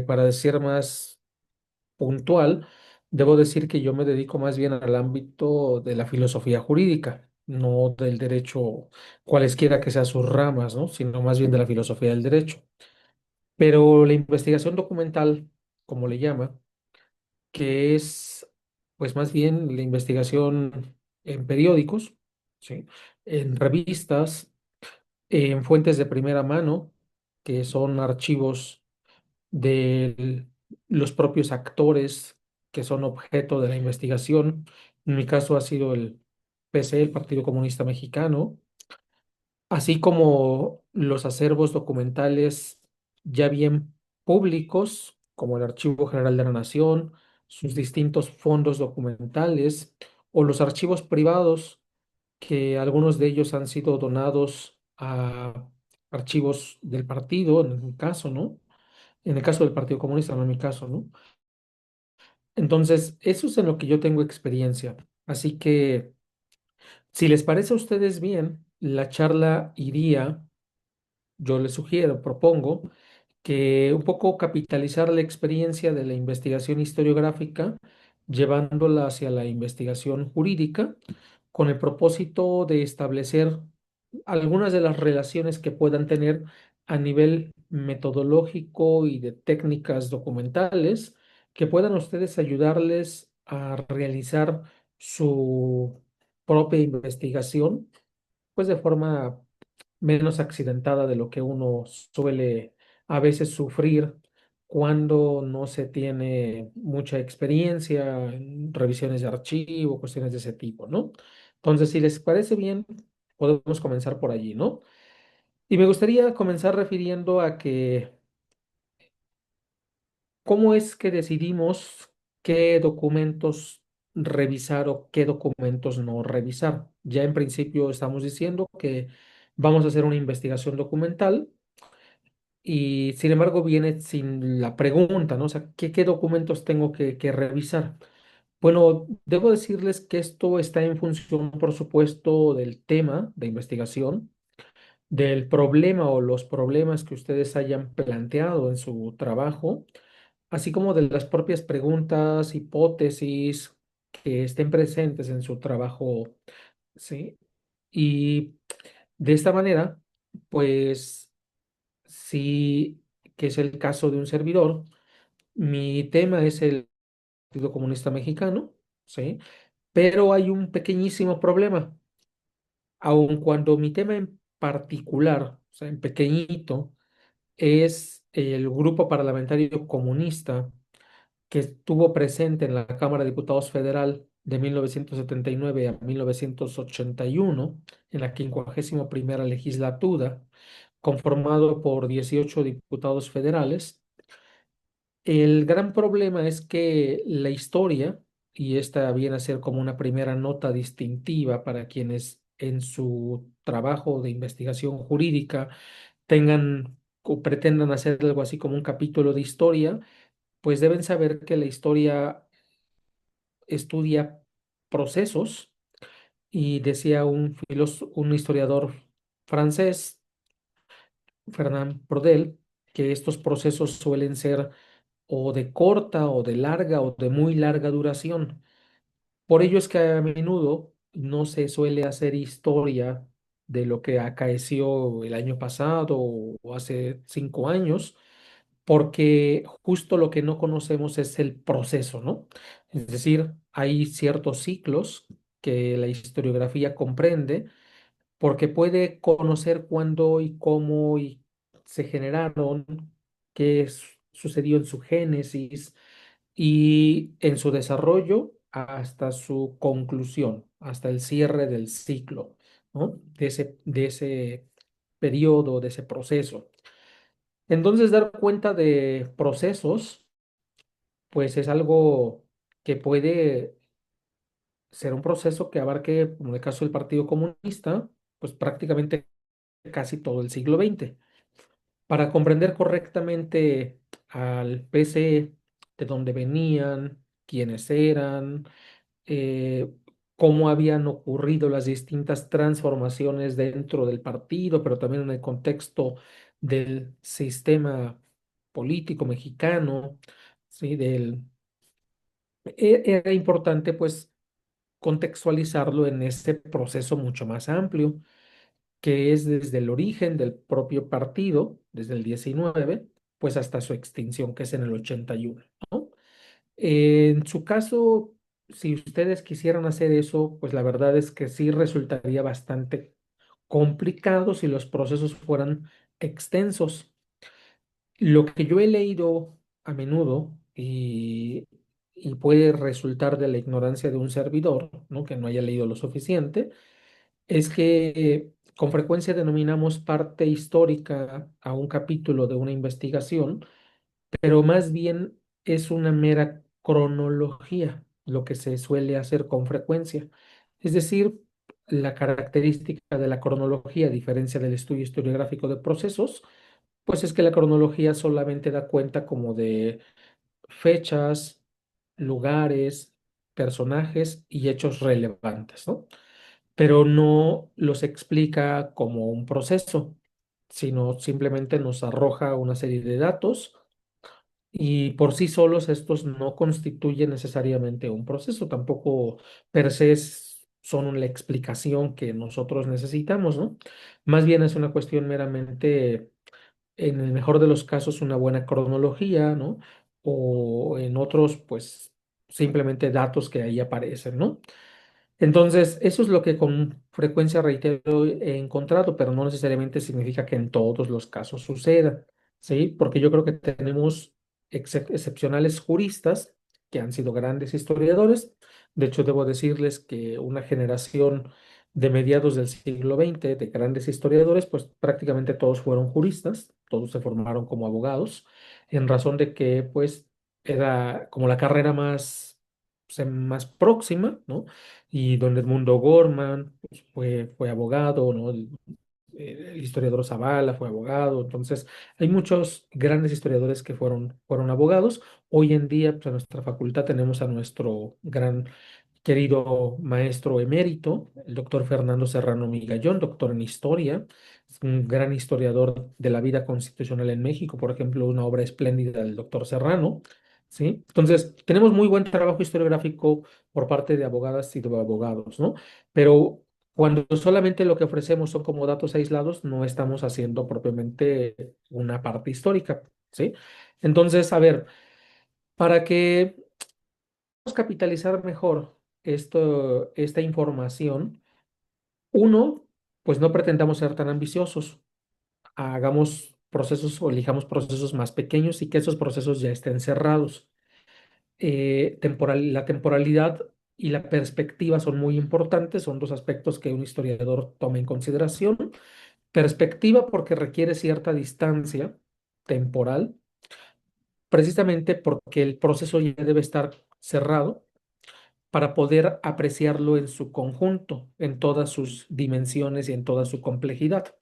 Para ser más puntual, debo decir que yo me dedico más bien al ámbito de la filosofía jurídica, no del derecho, cualesquiera que sean sus ramas, ¿no? Sino más bien de la filosofía del derecho. Pero la investigación documental, como le llama, que es pues más bien la investigación en periódicos, ¿sí? En revistas, en fuentes de primera mano, que son archivos de los propios actores que son objeto de la investigación. En mi caso ha sido el PC, el Partido Comunista Mexicano, así como los acervos documentales ya bien públicos, como el Archivo General de la Nación, sus distintos fondos documentales o los archivos privados, que algunos de ellos han sido donados a archivos del partido, en mi caso, ¿no? En el caso del Partido Comunista, no en mi caso, ¿no? Entonces, eso es en lo que yo tengo experiencia. Así que, si les parece a ustedes bien, la charla iría, yo les sugiero, propongo, que un poco capitalizar la experiencia de la investigación historiográfica, llevándola hacia la investigación jurídica, con el propósito de establecer algunas de las relaciones que puedan tener a nivel metodológico y de técnicas documentales que puedan ustedes ayudarles a realizar su propia investigación, pues de forma menos accidentada de lo que uno suele a veces sufrir cuando no se tiene mucha experiencia en revisiones de archivo, cuestiones de ese tipo, ¿no? Entonces, si les parece bien, podemos comenzar por allí, ¿no? Y me gustaría comenzar refiriendo a que cómo es que decidimos qué documentos revisar o qué documentos no revisar. Ya en principio estamos diciendo que vamos a hacer una investigación documental y sin embargo viene sin la pregunta, ¿no? O sea, ¿qué documentos tengo que revisar? Bueno, debo decirles que esto está en función, por supuesto, del tema de investigación, del problema o los problemas que ustedes hayan planteado en su trabajo, así como de las propias preguntas, hipótesis que estén presentes en su trabajo, ¿sí? Y de esta manera, pues sí, que es el caso de un servidor, mi tema es el Partido Comunista Mexicano, ¿sí? Pero hay un pequeñísimo problema, aun cuando mi tema en particular, o sea, en pequeñito, es el grupo parlamentario comunista que estuvo presente en la Cámara de Diputados Federal de 1979 a 1981, en la 51ª legislatura, conformado por 18 diputados federales. El gran problema es que la historia, y esta viene a ser como una primera nota distintiva para quienes en su trabajo de investigación jurídica tengan o pretendan hacer algo así como un capítulo de historia, pues deben saber que la historia estudia procesos y decía un historiador francés, Fernand Braudel, que estos procesos suelen ser o de corta o de larga o de muy larga duración. Por ello es que a menudo no se suele hacer historia de lo que acaeció el año pasado o hace 5 años, porque justo lo que no conocemos es el proceso, ¿no? Es decir, hay ciertos ciclos que la historiografía comprende porque puede conocer cuándo y cómo y se generaron, sucedió en su génesis y en su desarrollo hasta su conclusión, hasta el cierre del ciclo, ¿no? De ese periodo, de ese proceso. Entonces, dar cuenta de procesos, pues es algo que puede ser un proceso que abarque, como en el caso del Partido Comunista, pues prácticamente casi todo el siglo XX. Para comprender correctamente al PC, de dónde venían, quiénes eran, eh, cómo habían ocurrido las distintas transformaciones dentro del partido, pero también en el contexto del sistema político mexicano, ¿sí? Era importante pues contextualizarlo en ese proceso mucho más amplio, que es desde el origen del propio partido, desde el 19 pues hasta su extinción, que es en el 81, ¿no? En su caso, si ustedes quisieran hacer eso, pues la verdad es que sí resultaría bastante complicado si los procesos fueran extensos. Lo que yo he leído a menudo y puede resultar de la ignorancia de un servidor, ¿no? Que no haya leído lo suficiente, es que con frecuencia denominamos parte histórica a un capítulo de una investigación, pero más bien es una mera cronología, lo que se suele hacer con frecuencia. Es decir, la característica de la cronología, a diferencia del estudio historiográfico de procesos, pues es que la cronología solamente da cuenta como de fechas, lugares, personajes y hechos relevantes, ¿no? Pero no los explica como un proceso, sino simplemente nos arroja una serie de datos y por sí solos estos no constituyen necesariamente un proceso, tampoco per se son la explicación que nosotros necesitamos, ¿no? Más bien es una cuestión meramente, en el mejor de los casos, una buena cronología, ¿no? O en otros, pues simplemente datos que ahí aparecen, ¿no? Entonces, eso es lo que con frecuencia, reitero, he encontrado, pero no necesariamente significa que en todos los casos suceda, ¿sí? Porque yo creo que tenemos excepcionales juristas que han sido grandes historiadores. De hecho, debo decirles que una generación de mediados del siglo XX de grandes historiadores, pues prácticamente todos fueron juristas, todos se formaron como abogados, en razón de que, pues, era como la carrera más próxima, ¿no? Y don Edmundo Gorman pues, fue abogado, ¿no? El historiador Zavala fue abogado, entonces hay muchos grandes historiadores que fueron abogados. Hoy en día, pues, en nuestra facultad tenemos a nuestro gran querido maestro emérito, el doctor Fernando Serrano Migallón, doctor en historia, es un gran historiador de la vida constitucional en México, por ejemplo, una obra espléndida del doctor Serrano, ¿sí? Entonces, tenemos muy buen trabajo historiográfico por parte de abogadas y de abogados, ¿no? Pero cuando solamente lo que ofrecemos son como datos aislados, no estamos haciendo propiamente una parte histórica, ¿sí? Entonces, a ver, para que capitalizar mejor esta información, uno, pues no pretendamos ser tan ambiciosos, hagamos procesos o elijamos procesos más pequeños y que esos procesos ya estén cerrados. La temporalidad y la perspectiva son muy importantes, son dos aspectos que un historiador toma en consideración. Perspectiva porque requiere cierta distancia temporal, precisamente porque el proceso ya debe estar cerrado para poder apreciarlo en su conjunto, en todas sus dimensiones y en toda su complejidad.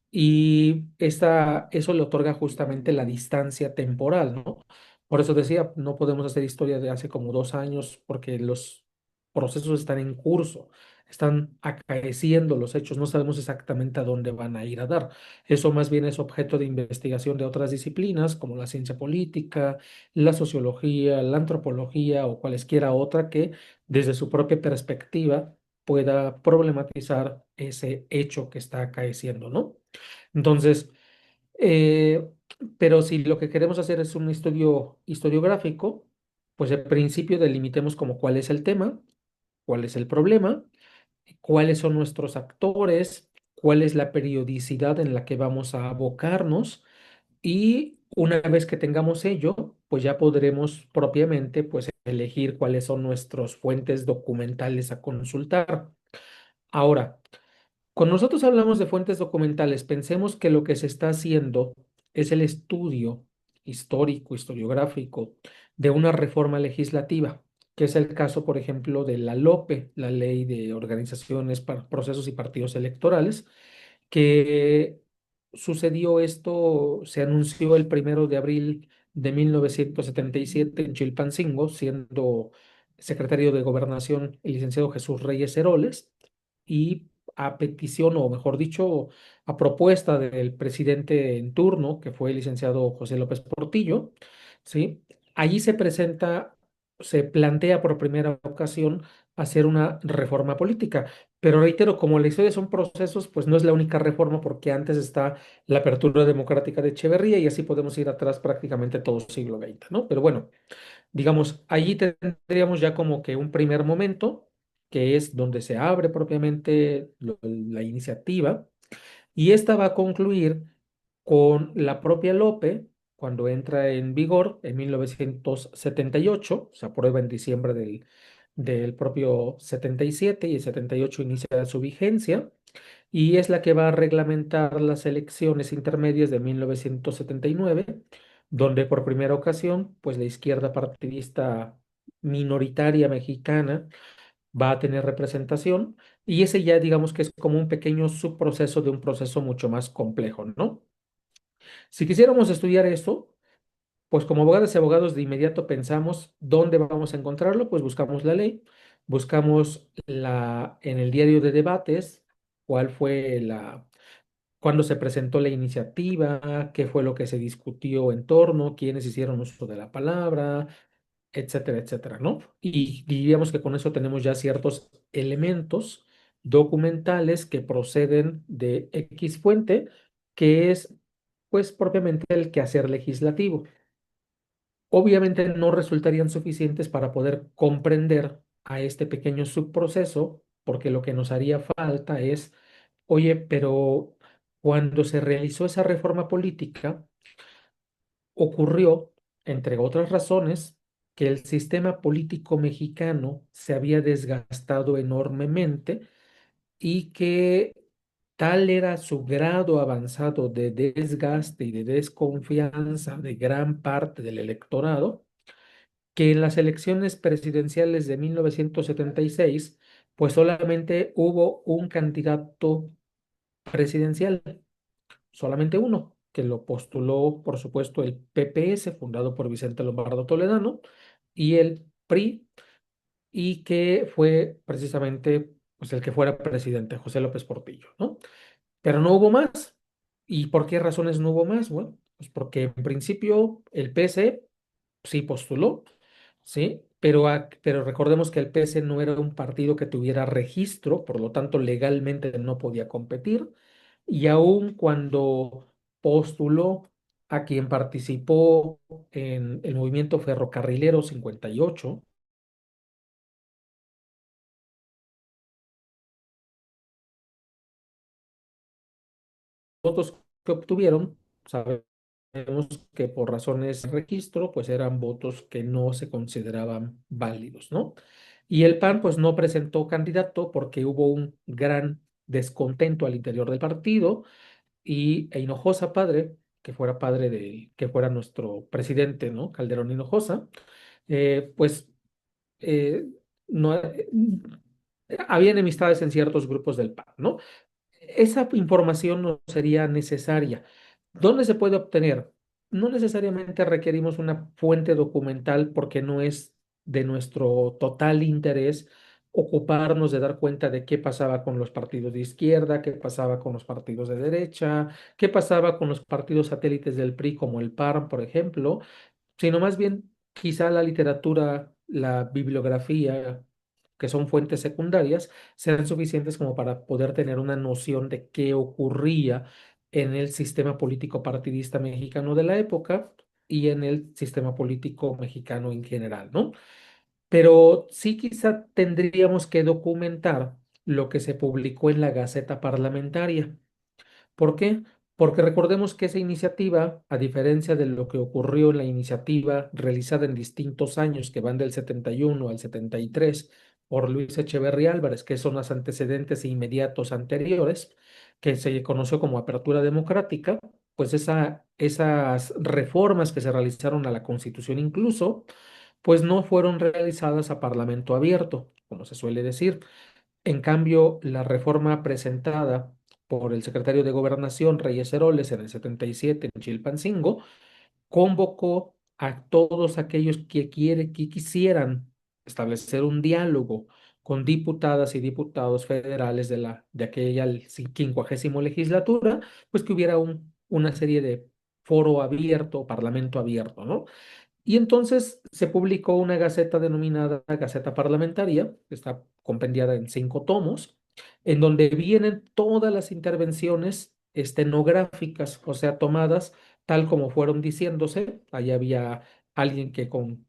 Y eso le otorga justamente la distancia temporal, ¿no? Por eso decía, no podemos hacer historia de hace como 2 años porque los procesos están en curso, están acaeciendo los hechos, no sabemos exactamente a dónde van a ir a dar. Eso más bien es objeto de investigación de otras disciplinas como la ciencia política, la sociología, la antropología o cualesquiera otra que desde su propia perspectiva pueda problematizar ese hecho que está acaeciendo, ¿no? Entonces, eh, pero si lo que queremos hacer es un estudio historiográfico, pues al principio delimitemos como cuál es el tema, cuál es el problema, cuáles son nuestros actores, cuál es la periodicidad en la que vamos a abocarnos y una vez que tengamos ello, pues ya podremos propiamente pues elegir cuáles son nuestras fuentes documentales a consultar. Ahora, cuando nosotros hablamos de fuentes documentales, pensemos que lo que se está haciendo es el estudio histórico, historiográfico de una reforma legislativa, que es el caso, por ejemplo, de la LOPE, la Ley de Organizaciones, Procesos y Partidos Electorales, que sucedió esto, se anunció el 1 de abril de 1977 en Chilpancingo, siendo secretario de Gobernación el licenciado Jesús Reyes Heroles, y a petición, o mejor dicho, a propuesta del presidente en turno, que fue el licenciado José López Portillo, ¿sí? Allí se presenta, se plantea por primera ocasión hacer una reforma política. Pero reitero, como la historia son procesos, pues no es la única reforma, porque antes está la apertura democrática de Echeverría y así podemos ir atrás prácticamente todo el siglo XX, ¿no? Pero bueno, digamos, allí tendríamos ya como que un primer momento, que es donde se abre propiamente la iniciativa, y esta va a concluir con la propia Lope, cuando entra en vigor en 1978, se aprueba en diciembre del propio 77 y el 78 inicia su vigencia, y es la que va a reglamentar las elecciones intermedias de 1979, donde por primera ocasión, pues la izquierda partidista minoritaria mexicana va a tener representación, y ese ya digamos que es como un pequeño subproceso de un proceso mucho más complejo, ¿no? Si quisiéramos estudiar esto, pues como abogadas y abogados de inmediato pensamos dónde vamos a encontrarlo, pues buscamos la ley, buscamos en el diario de debates cuál fue cuándo se presentó la iniciativa, qué fue lo que se discutió en torno, quiénes hicieron uso de la palabra, etcétera, etcétera, ¿no? Y diríamos que con eso tenemos ya ciertos elementos documentales que proceden de X fuente, que es pues propiamente el quehacer legislativo. Obviamente no resultarían suficientes para poder comprender a este pequeño subproceso, porque lo que nos haría falta es, oye, pero cuando se realizó esa reforma política, ocurrió, entre otras razones, que el sistema político mexicano se había desgastado enormemente y que tal era su grado avanzado de desgaste y de desconfianza de gran parte del electorado, que en las elecciones presidenciales de 1976, pues solamente hubo un candidato presidencial, solamente uno, que lo postuló, por supuesto, el PPS, fundado por Vicente Lombardo Toledano, y el PRI, y que fue precisamente pues, el que fuera presidente, José López Portillo, ¿no? Pero no hubo más. ¿Y por qué razones no hubo más? Bueno, pues porque en principio el PS sí postuló, ¿sí? Pero recordemos que el PS no era un partido que tuviera registro, por lo tanto legalmente no podía competir. Y aun cuando postuló a quien participó en el movimiento ferrocarrilero 58, votos que obtuvieron, sabemos que por razones de registro, pues eran votos que no se consideraban válidos, ¿no? Y el PAN, pues no presentó candidato porque hubo un gran descontento al interior del partido, e Hinojosa padre, que fuera nuestro presidente, ¿no? Calderón Hinojosa, pues eh, no, había enemistades en ciertos grupos del PAN, ¿no? Esa información no sería necesaria. ¿Dónde se puede obtener? No necesariamente requerimos una fuente documental, porque no es de nuestro total interés ocuparnos de dar cuenta de qué pasaba con los partidos de izquierda, qué pasaba con los partidos de derecha, qué pasaba con los partidos satélites del PRI como el PAN, por ejemplo, sino más bien quizá la literatura, la bibliografía, que son fuentes secundarias, sean suficientes como para poder tener una noción de qué ocurría en el sistema político partidista mexicano de la época y en el sistema político mexicano en general, ¿no? Pero sí quizá tendríamos que documentar lo que se publicó en la Gaceta Parlamentaria. ¿Por qué? Porque recordemos que esa iniciativa, a diferencia de lo que ocurrió en la iniciativa realizada en distintos años que van del 71 al 73 por Luis Echeverría Álvarez, que son los antecedentes inmediatos anteriores, que se conoció como apertura democrática, pues esas reformas que se realizaron a la Constitución incluso, pues no fueron realizadas a Parlamento abierto, como se suele decir. En cambio, la reforma presentada por el secretario de Gobernación, Reyes Heroles, en el 77 en Chilpancingo, convocó a todos aquellos que quisieran establecer un diálogo con diputadas y diputados federales de aquella 50ª legislatura, pues que hubiera una serie de foro abierto, parlamento abierto, ¿no? Y entonces se publicó una gaceta denominada Gaceta Parlamentaria, que está compendiada en 5 tomos, en donde vienen todas las intervenciones estenográficas, o sea, tomadas tal como fueron diciéndose. Ahí había alguien que con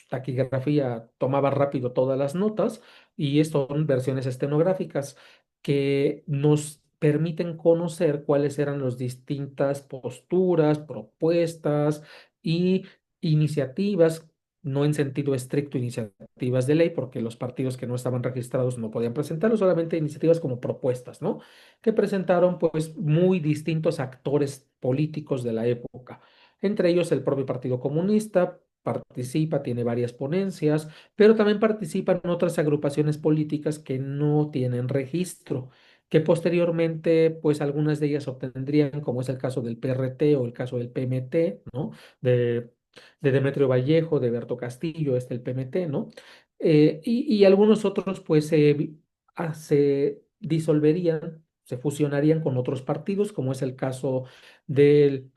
taquigrafía tomaba rápido todas las notas, y esto son versiones estenográficas que nos permiten conocer cuáles eran las distintas posturas, propuestas y iniciativas, no en sentido estricto iniciativas de ley, porque los partidos que no estaban registrados no podían presentarlo, solamente iniciativas como propuestas, ¿no? Que presentaron pues muy distintos actores políticos de la época. Entre ellos el propio Partido Comunista participa, tiene varias ponencias, pero también participan otras agrupaciones políticas que no tienen registro, que posteriormente, pues algunas de ellas obtendrían, como es el caso del PRT o el caso del PMT, ¿no? De, de Demetrio Vallejo, de Berto Castillo, el PMT, ¿no? Y algunos otros, pues, se disolverían, se fusionarían con otros partidos, como es el caso de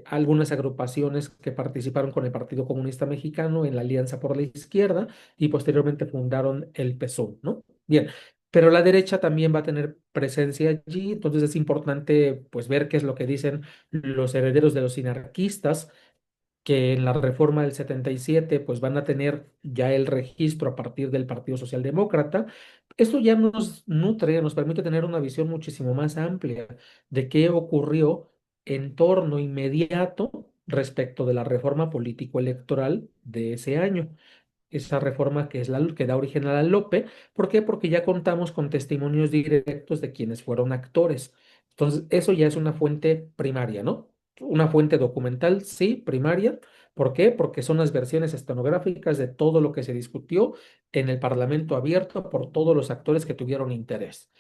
algunas agrupaciones que participaron con el Partido Comunista Mexicano en la Alianza por la Izquierda y posteriormente fundaron el PSOE, ¿no? Bien, pero la derecha también va a tener presencia allí, entonces es importante pues ver qué es lo que dicen los herederos de los sinarquistas, que en la reforma del 77 pues van a tener ya el registro a partir del Partido Socialdemócrata. Esto ya nos nutre, nos permite tener una visión muchísimo más amplia de qué ocurrió en torno inmediato respecto de la reforma político-electoral de ese año, esa reforma que es la que da origen a la LOPE. ¿Por qué? Porque ya contamos con testimonios directos de quienes fueron actores. Entonces, eso ya es una fuente primaria, ¿no? Una fuente documental, sí, primaria. ¿Por qué? Porque son las versiones estenográficas de todo lo que se discutió en el Parlamento abierto por todos los actores que tuvieron interés.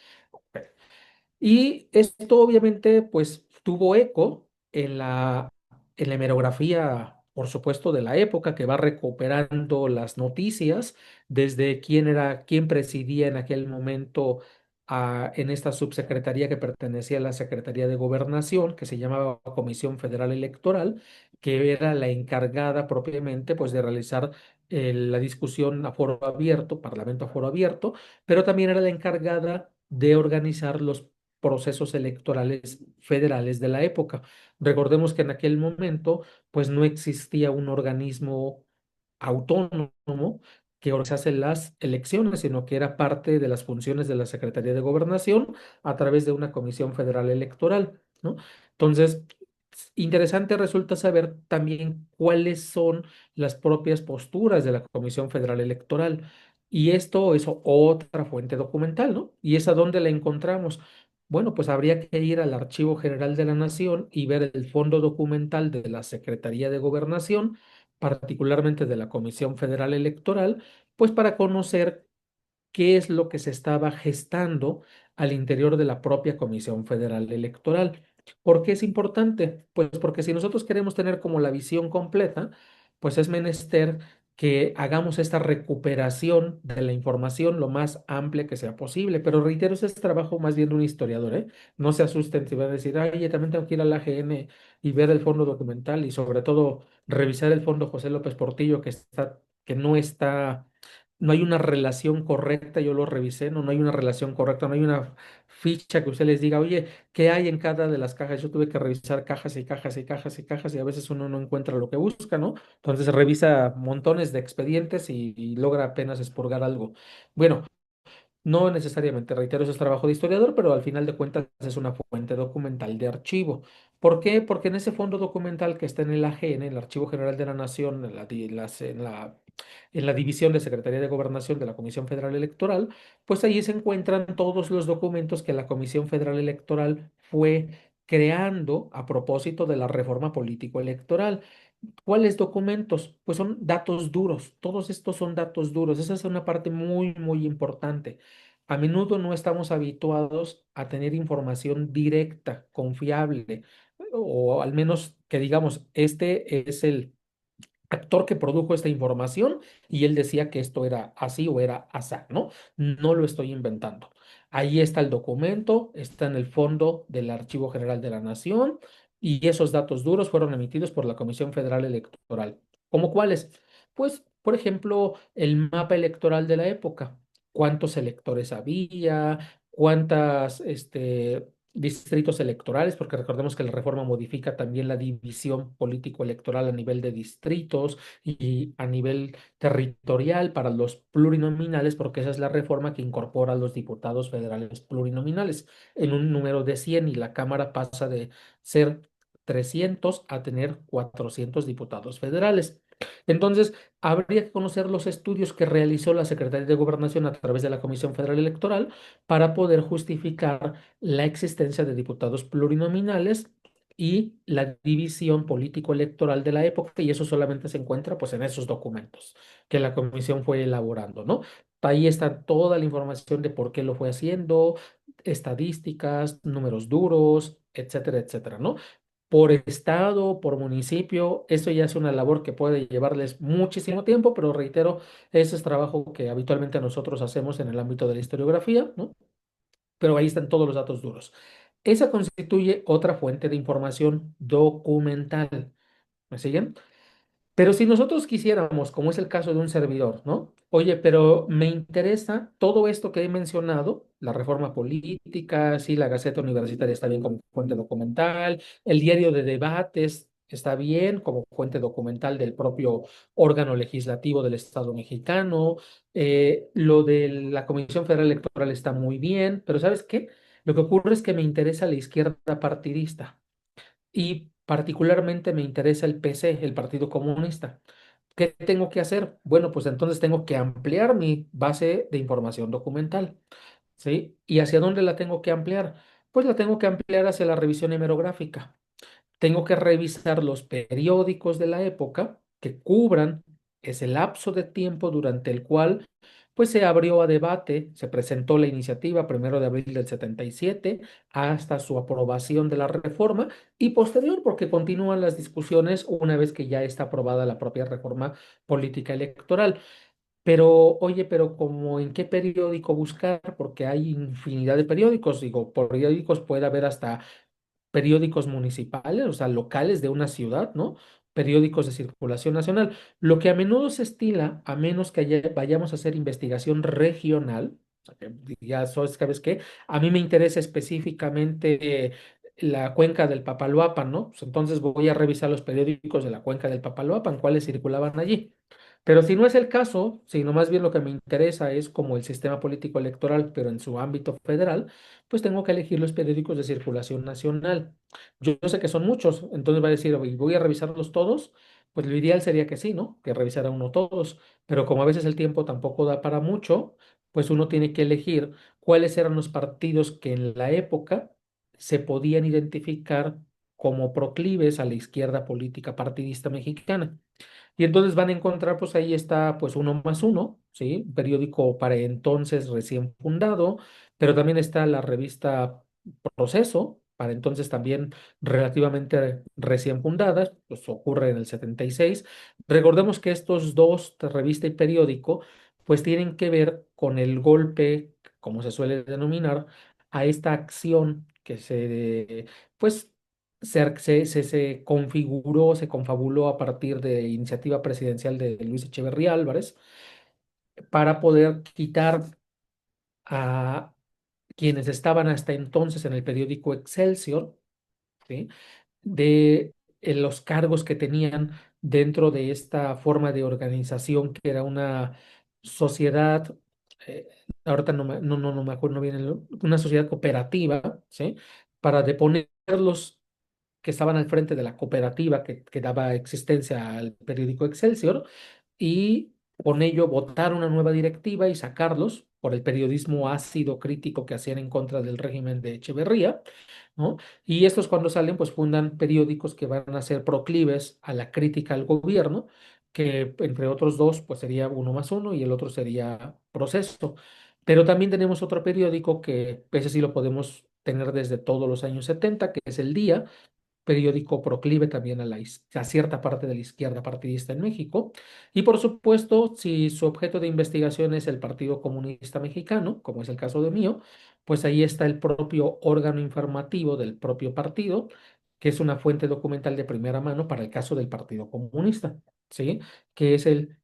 Y esto obviamente pues tuvo eco en la hemerografía, por supuesto, de la época, que va recuperando las noticias desde quién presidía en aquel momento en esta subsecretaría que pertenecía a la Secretaría de Gobernación, que se llamaba Comisión Federal Electoral, que era la encargada propiamente pues de realizar la discusión a foro abierto, parlamento a foro abierto, pero también era la encargada de organizar los procesos electorales federales de la época. Recordemos que en aquel momento, pues no existía un organismo autónomo que organizase las elecciones, sino que era parte de las funciones de la Secretaría de Gobernación a través de una comisión federal electoral, ¿no? Entonces, interesante resulta saber también cuáles son las propias posturas de la Comisión Federal Electoral. Y esto es otra fuente documental, ¿no? ¿Y es a dónde la encontramos? Bueno, pues habría que ir al Archivo General de la Nación y ver el fondo documental de la Secretaría de Gobernación, particularmente de la Comisión Federal Electoral, pues para conocer qué es lo que se estaba gestando al interior de la propia Comisión Federal Electoral. ¿Por qué es importante? Pues porque si nosotros queremos tener como la visión completa, pues es menester que hagamos esta recuperación de la información lo más amplia que sea posible. Pero reitero, ese es trabajo más bien de un historiador, ¿eh? No se asusten si van a decir, ay, yo también tengo que ir a la AGN y ver el fondo documental y sobre todo revisar el fondo José López Portillo que no está, no hay una relación correcta. Yo lo revisé, no hay una relación correcta, no hay una ficha que usted les diga, oye, ¿qué hay en cada de las cajas? Yo tuve que revisar cajas y cajas y cajas y cajas y a veces uno no encuentra lo que busca, ¿no? Entonces revisa montones de expedientes y logra apenas expurgar algo. Bueno, no necesariamente, reitero, eso es trabajo de historiador, pero al final de cuentas es una fuente documental de archivo. ¿Por qué? Porque en ese fondo documental que está en el AGN, el Archivo General de la Nación, en la División de Secretaría de Gobernación de la Comisión Federal Electoral, pues allí se encuentran todos los documentos que la Comisión Federal Electoral fue creando a propósito de la reforma político-electoral. ¿Cuáles documentos? Pues son datos duros. Todos estos son datos duros. Esa es una parte muy, muy importante. A menudo no estamos habituados a tener información directa, confiable, o al menos que digamos, este es actor que produjo esta información y él decía que esto era así o era asá, ¿no? No lo estoy inventando. Ahí está el documento, está en el fondo del Archivo General de la Nación y esos datos duros fueron emitidos por la Comisión Federal Electoral. ¿Cómo cuáles? Pues, por ejemplo, el mapa electoral de la época. ¿Cuántos electores había? ¿Cuántas, distritos electorales? Porque recordemos que la reforma modifica también la división político-electoral a nivel de distritos y a nivel territorial para los plurinominales, porque esa es la reforma que incorpora a los diputados federales plurinominales en un número de 100 y la Cámara pasa de ser 300 a tener 400 diputados federales. Entonces, habría que conocer los estudios que realizó la Secretaría de Gobernación a través de la Comisión Federal Electoral para poder justificar la existencia de diputados plurinominales y la división político-electoral de la época, y eso solamente se encuentra pues en esos documentos que la comisión fue elaborando, ¿no? Ahí está toda la información de por qué lo fue haciendo, estadísticas, números duros, etcétera, etcétera, ¿no? Por estado, por municipio, eso ya es una labor que puede llevarles muchísimo tiempo, pero reitero, ese es trabajo que habitualmente nosotros hacemos en el ámbito de la historiografía, ¿no? Pero ahí están todos los datos duros. Esa constituye otra fuente de información documental. ¿Me siguen? Pero si nosotros quisiéramos, como es el caso de un servidor, ¿no? Oye, pero me interesa todo esto que he mencionado, la reforma política, sí, la Gaceta Universitaria está bien como fuente documental, el diario de debates está bien como fuente documental del propio órgano legislativo del Estado mexicano, lo de la Comisión Federal Electoral está muy bien, pero ¿sabes qué? Lo que ocurre es que me interesa la izquierda partidista y particularmente me interesa el PC, el Partido Comunista. ¿Qué tengo que hacer? Bueno, pues entonces tengo que ampliar mi base de información documental, ¿sí? ¿Y hacia dónde la tengo que ampliar? Pues la tengo que ampliar hacia la revisión hemerográfica. Tengo que revisar los periódicos de la época que cubran ese lapso de tiempo durante el cual pues se abrió a debate, se presentó la iniciativa 1 de abril del 77 hasta su aprobación de la reforma y posterior porque continúan las discusiones una vez que ya está aprobada la propia reforma política electoral. Pero, oye, pero como en qué periódico buscar, porque hay infinidad de periódicos, digo, por periódicos puede haber hasta periódicos municipales, o sea, locales de una ciudad, ¿no? Periódicos de circulación nacional. Lo que a menudo se estila, a menos que vayamos a hacer investigación regional, o sea, que ya sabes qué, a mí me interesa específicamente la cuenca del Papaloapan, ¿no? Pues entonces voy a revisar los periódicos de la cuenca del Papaloapan, cuáles circulaban allí. Pero si no es el caso, sino más bien lo que me interesa es como el sistema político electoral, pero en su ámbito federal, pues tengo que elegir los periódicos de circulación nacional. Yo sé que son muchos, entonces va a decir, "Oye, voy a revisarlos todos, pues lo ideal sería que sí, ¿no? Que revisara uno todos, pero como a veces el tiempo tampoco da para mucho, pues uno tiene que elegir cuáles eran los partidos que en la época se podían identificar como proclives a la izquierda política partidista mexicana. Y entonces van a encontrar, pues ahí está, pues Uno más Uno, ¿sí? Un periódico para entonces recién fundado, pero también está la revista Proceso, para entonces también relativamente recién fundadas, pues ocurre en el 76. Recordemos que estos dos, revista y periódico, pues tienen que ver con el golpe, como se suele denominar, a esta acción que pues se configuró, se confabuló a partir de iniciativa presidencial de Luis Echeverría Álvarez para poder quitar a quienes estaban hasta entonces en el periódico Excelsior, ¿sí? De los cargos que tenían dentro de esta forma de organización que era una sociedad, eh, ahorita no me acuerdo bien, una sociedad cooperativa, ¿sí? Para deponerlos que estaban al frente de la cooperativa que daba existencia al periódico Excelsior y con ello votar una nueva directiva y sacarlos por el periodismo ácido crítico que hacían en contra del régimen de Echeverría, ¿no? Y estos cuando salen, pues fundan periódicos que van a ser proclives a la crítica al gobierno, que entre otros dos, pues sería Uno más Uno y el otro sería Proceso. Pero también tenemos otro periódico que ese sí lo podemos tener desde todos los años 70 que es El Día, periódico proclive también a a cierta parte de la izquierda partidista en México. Y por supuesto, si su objeto de investigación es el Partido Comunista Mexicano, como es el caso de mío, pues ahí está el propio órgano informativo del propio partido, que es una fuente documental de primera mano para el caso del Partido Comunista, ¿sí? Que es el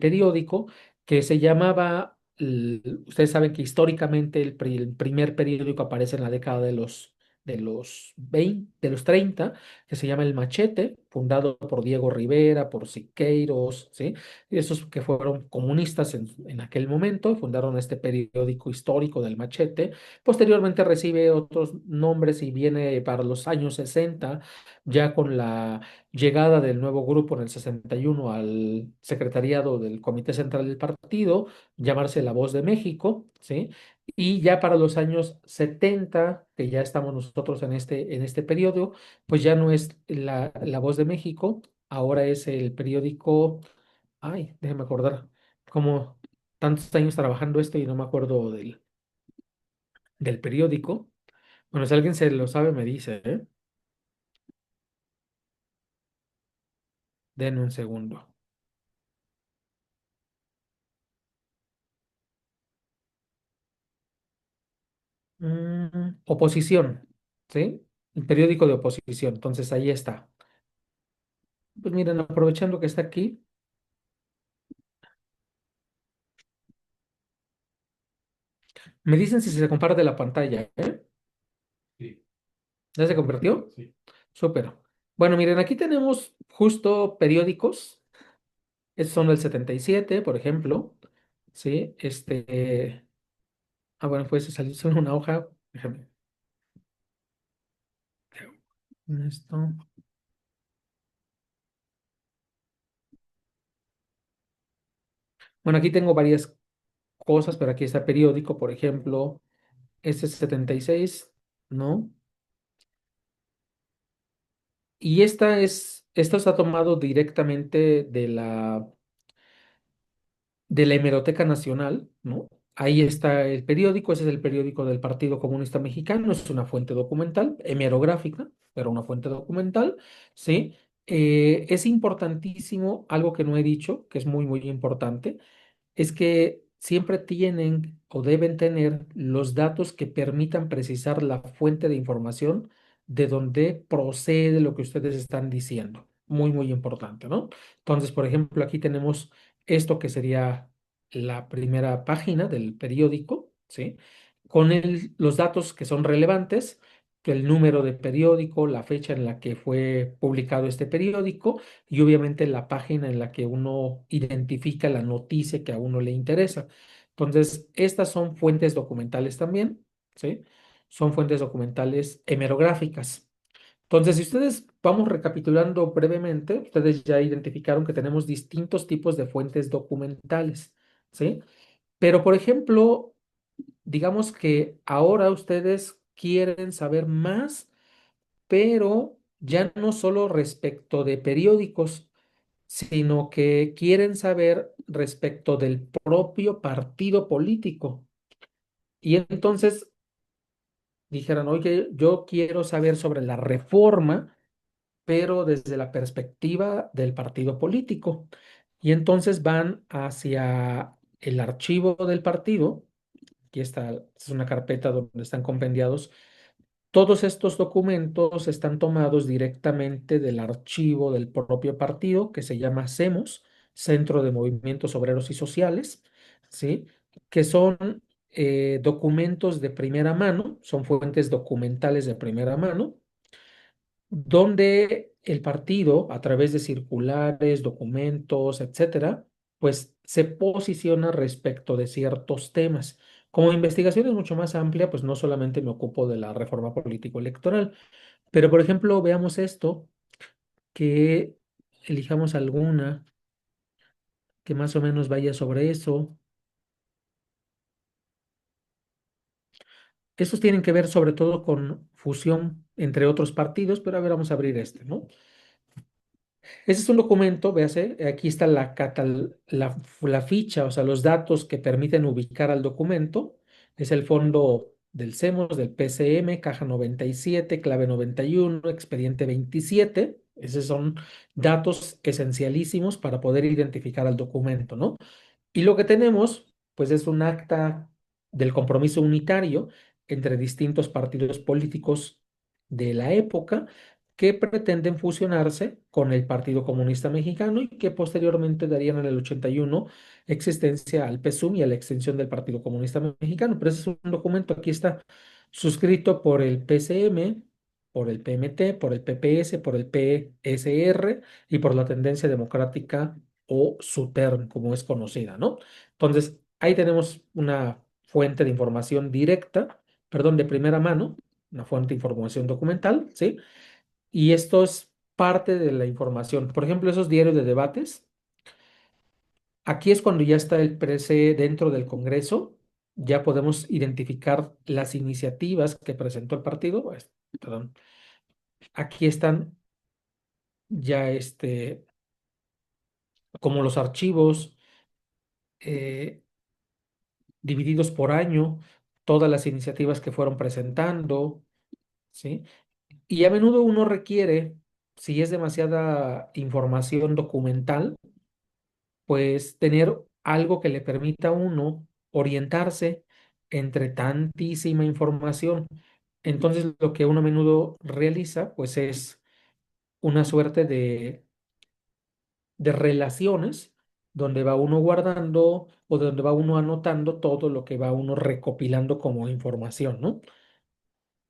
periódico que se llamaba, ustedes saben que históricamente el primer periódico aparece en la década de los 30, que se llama El Machete, fundado por Diego Rivera, por Siqueiros, ¿sí? Y esos que fueron comunistas en aquel momento, fundaron este periódico histórico del Machete. Posteriormente recibe otros nombres y viene para los años 60, ya con la llegada del nuevo grupo en el 61 al secretariado del Comité Central del Partido, llamarse La Voz de México, ¿sí? Y ya para los años 70, que ya estamos nosotros en este periodo, pues ya no es la Voz de México, ahora es el periódico, ay, déjeme acordar, como tantos años trabajando esto y no me acuerdo del periódico. Bueno, si alguien se lo sabe, me dice, ¿eh? Denme un segundo. Oposición, ¿sí? El periódico de oposición. Entonces ahí está. Pues miren, aprovechando que está aquí, me dicen si se comparte la pantalla, ¿eh? Sí. ¿Ya se convirtió? Sí. Súper. Bueno, miren, aquí tenemos justo periódicos. Estos son del 77, por ejemplo. ¿Sí? Bueno, pues se salió solo una hoja. Déjame. Esto. Bueno, aquí tengo varias cosas, pero aquí está periódico, por ejemplo. Este es 76, ¿no? Y esto está tomado directamente de la Hemeroteca Nacional, ¿no? Ahí está el periódico, ese es el periódico del Partido Comunista Mexicano, es una fuente documental, hemerográfica, pero una fuente documental, ¿sí? Es importantísimo, algo que no he dicho, que es muy, muy importante, es que siempre tienen o deben tener los datos que permitan precisar la fuente de información de donde procede lo que ustedes están diciendo. Muy, muy importante, ¿no? Entonces, por ejemplo, aquí tenemos esto que sería la primera página del periódico, ¿sí? Con los datos que son relevantes, el número de periódico, la fecha en la que fue publicado este periódico y obviamente la página en la que uno identifica la noticia que a uno le interesa. Entonces, estas son fuentes documentales también, ¿sí? Son fuentes documentales hemerográficas. Entonces, si ustedes vamos recapitulando brevemente, ustedes ya identificaron que tenemos distintos tipos de fuentes documentales, ¿sí? Pero, por ejemplo, digamos que ahora ustedes quieren saber más, pero ya no solo respecto de periódicos, sino que quieren saber respecto del propio partido político. Y entonces dijeron, oye, yo quiero saber sobre la reforma, pero desde la perspectiva del partido político. Y entonces van hacia el archivo del partido. Aquí está, es una carpeta donde están compendiados. Todos estos documentos están tomados directamente del archivo del propio partido que se llama CEMOS, Centro de Movimientos Obreros y Sociales, ¿sí? Que son documentos de primera mano, son fuentes documentales de primera mano, donde el partido, a través de circulares, documentos, etcétera, pues se posiciona respecto de ciertos temas. Como investigación es mucho más amplia, pues no solamente me ocupo de la reforma político-electoral, pero por ejemplo, veamos esto, que elijamos alguna que más o menos vaya sobre eso. Estos tienen que ver sobre todo con fusión entre otros partidos, pero a ver, vamos a abrir este, ¿no? Ese es un documento, véase, aquí está la ficha, o sea, los datos que permiten ubicar al documento. Es el fondo del CEMOS, del PCM, caja 97, clave 91, expediente 27. Esos son datos esencialísimos para poder identificar al documento, ¿no? Y lo que tenemos, pues es un acta del compromiso unitario entre distintos partidos políticos de la época que pretenden fusionarse con el Partido Comunista Mexicano y que posteriormente darían en el 81 existencia al PSUM y a la extensión del Partido Comunista Mexicano. Pero ese es un documento, aquí está suscrito por el PCM, por el PMT, por el PPS, por el PSR y por la Tendencia Democrática o SUTERN, como es conocida, ¿no? Entonces, ahí tenemos una fuente de información directa, perdón, de primera mano, una fuente de información documental, ¿sí? Y esto es parte de la información. Por ejemplo, esos diarios de debates, aquí es cuando ya está el PRC dentro del Congreso, ya podemos identificar las iniciativas que presentó el partido, perdón, aquí están ya como los archivos, eh, divididos por año, todas las iniciativas que fueron presentando, ¿sí? Y a menudo uno requiere, si es demasiada información documental, pues tener algo que le permita a uno orientarse entre tantísima información. Entonces, lo que uno a menudo realiza, pues es una suerte de relaciones donde va uno guardando o donde va uno anotando todo lo que va uno recopilando como información, ¿no?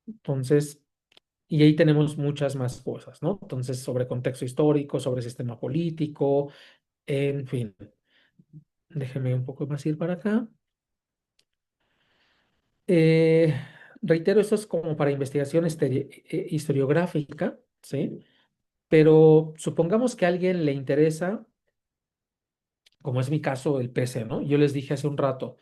Entonces, y ahí tenemos muchas más cosas, ¿no? Entonces, sobre contexto histórico, sobre sistema político, en fin. Déjeme un poco más ir para acá. Eh, reitero, esto es como para investigación historiográfica, ¿sí? Pero supongamos que a alguien le interesa, como es mi caso, el PC, ¿no? Yo les dije hace un rato,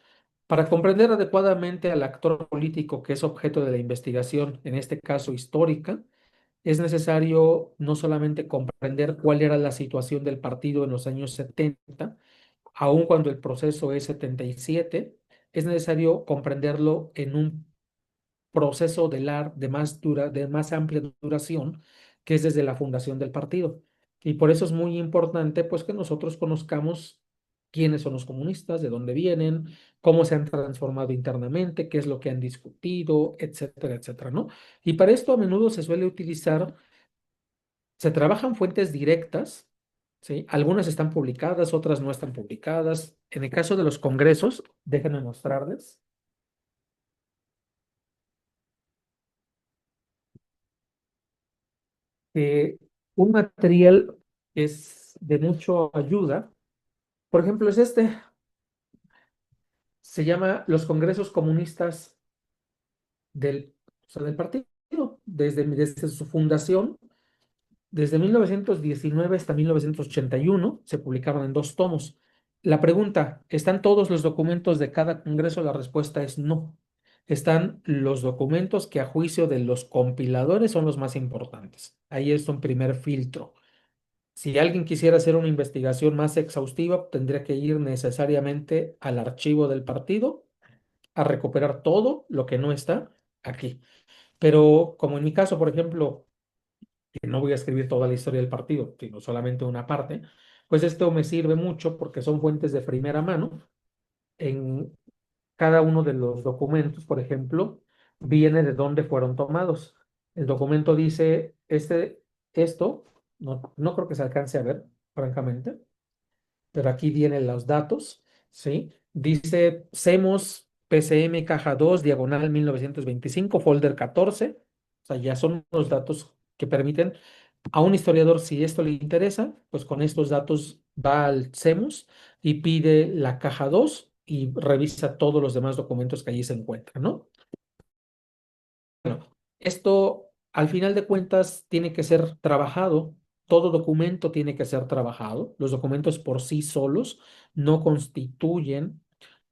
para comprender adecuadamente al actor político que es objeto de la investigación, en este caso histórica, es necesario no solamente comprender cuál era la situación del partido en los años 70, aun cuando el proceso es 77, es necesario comprenderlo en un proceso de más amplia duración, que es desde la fundación del partido. Y por eso es muy importante, pues, que nosotros conozcamos quiénes son los comunistas, de dónde vienen, cómo se han transformado internamente, qué es lo que han discutido, etcétera, etcétera, ¿no? Y para esto a menudo se suele utilizar, se trabajan fuentes directas, ¿sí? Algunas están publicadas, otras no están publicadas. En el caso de los congresos, déjenme mostrarles que un material que es de mucha ayuda, por ejemplo, es este, se llama Los Congresos Comunistas o sea, del partido, desde su fundación. Desde 1919 hasta 1981 se publicaban en dos tomos. La pregunta, ¿están todos los documentos de cada congreso? La respuesta es no. Están los documentos que a juicio de los compiladores son los más importantes. Ahí es un primer filtro. Si alguien quisiera hacer una investigación más exhaustiva, tendría que ir necesariamente al archivo del partido a recuperar todo lo que no está aquí. Pero como en mi caso, por ejemplo, que no voy a escribir toda la historia del partido, sino solamente una parte, pues esto me sirve mucho porque son fuentes de primera mano. En cada uno de los documentos, por ejemplo, viene de dónde fueron tomados. El documento dice, esto, no creo que se alcance a ver, francamente, pero aquí vienen los datos, ¿sí? Dice CEMOS PCM caja 2 diagonal 1925 folder 14. O sea, ya son los datos que permiten a un historiador, si esto le interesa, pues con estos datos va al CEMOS y pide la caja 2 y revisa todos los demás documentos que allí se encuentran, ¿no? Esto, al final de cuentas, tiene que ser trabajado. Todo documento tiene que ser trabajado. Los documentos por sí solos no constituyen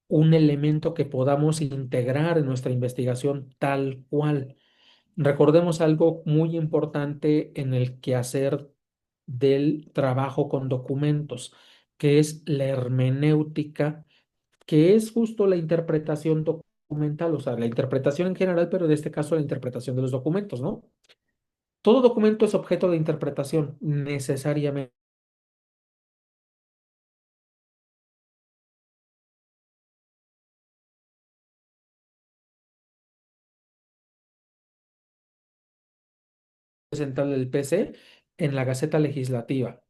un elemento que podamos integrar en nuestra investigación tal cual. Recordemos algo muy importante en el quehacer del trabajo con documentos, que es la hermenéutica, que es justo la interpretación documental, o sea, la interpretación en general, pero en este caso la interpretación de los documentos, ¿no? Todo documento es objeto de interpretación, necesariamente central del PC en la Gaceta Legislativa,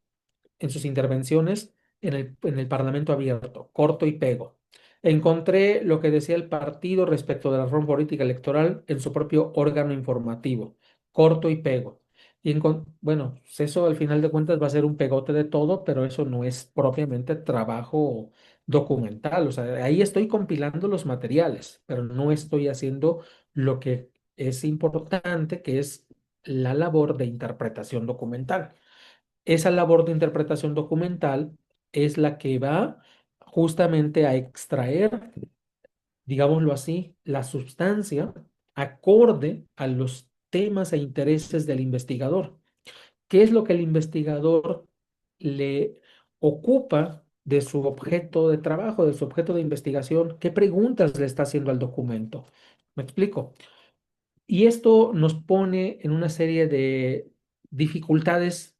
en sus intervenciones en el Parlamento abierto, corto y pego. Encontré lo que decía el partido respecto de la reforma política electoral en su propio órgano informativo, corto y pego. Bueno, pues eso al final de cuentas va a ser un pegote de todo, pero eso no es propiamente trabajo documental. O sea, ahí estoy compilando los materiales, pero no estoy haciendo lo que es importante, que es la labor de interpretación documental. Esa labor de interpretación documental es la que va justamente a extraer, digámoslo así, la sustancia acorde a los temas e intereses del investigador. ¿Qué es lo que el investigador le ocupa de su objeto de trabajo, de su objeto de investigación? ¿Qué preguntas le está haciendo al documento? ¿Me explico? Y esto nos pone en una serie de dificultades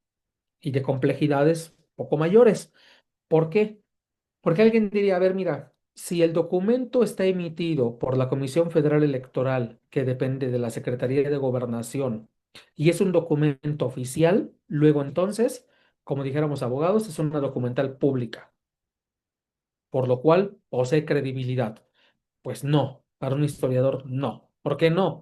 y de complejidades poco mayores. ¿Por qué? Porque alguien diría, a ver, mira, si el documento está emitido por la Comisión Federal Electoral, que depende de la Secretaría de Gobernación, y es un documento oficial, luego entonces, como dijéramos abogados, es una documental pública, por lo cual posee credibilidad. Pues no, para un historiador no. ¿Por qué no?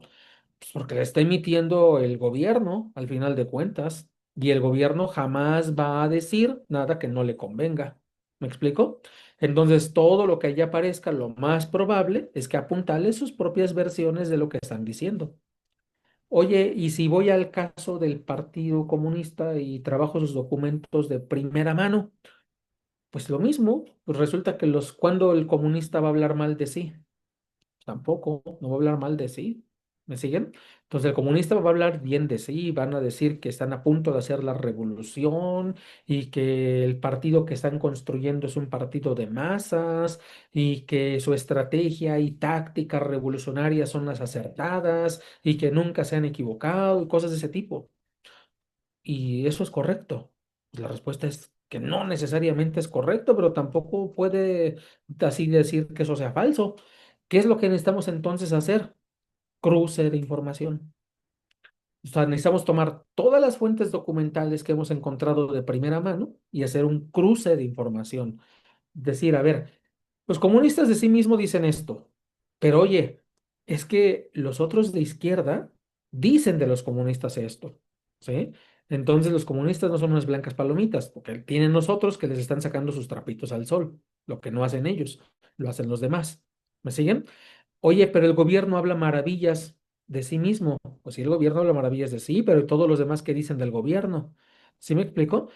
Pues porque la está emitiendo el gobierno, al final de cuentas, y el gobierno jamás va a decir nada que no le convenga. ¿Me explico? Entonces, todo lo que allí aparezca, lo más probable es que apuntale sus propias versiones de lo que están diciendo. Oye, y si voy al caso del Partido Comunista y trabajo sus documentos de primera mano, pues lo mismo, pues resulta que cuando el comunista va a hablar mal de sí, tampoco, no va a hablar mal de sí. ¿Me siguen? Entonces el comunista va a hablar bien de sí, van a decir que están a punto de hacer la revolución y que el partido que están construyendo es un partido de masas y que su estrategia y tácticas revolucionarias son las acertadas y que nunca se han equivocado y cosas de ese tipo. Y eso es correcto. La respuesta es que no necesariamente es correcto, pero tampoco puede así decir que eso sea falso. ¿Qué es lo que necesitamos entonces hacer? Cruce de información. O sea, necesitamos tomar todas las fuentes documentales que hemos encontrado de primera mano y hacer un cruce de información. Decir, a ver, los comunistas de sí mismos dicen esto, pero oye, es que los otros de izquierda dicen de los comunistas esto, ¿sí? Entonces los comunistas no son unas blancas palomitas, porque tienen los otros que les están sacando sus trapitos al sol, lo que no hacen ellos, lo hacen los demás. ¿Me siguen? Oye, pero el gobierno habla maravillas de sí mismo. Pues sí, el gobierno habla maravillas de sí, pero ¿y todos los demás qué dicen del gobierno? ¿Sí me explico?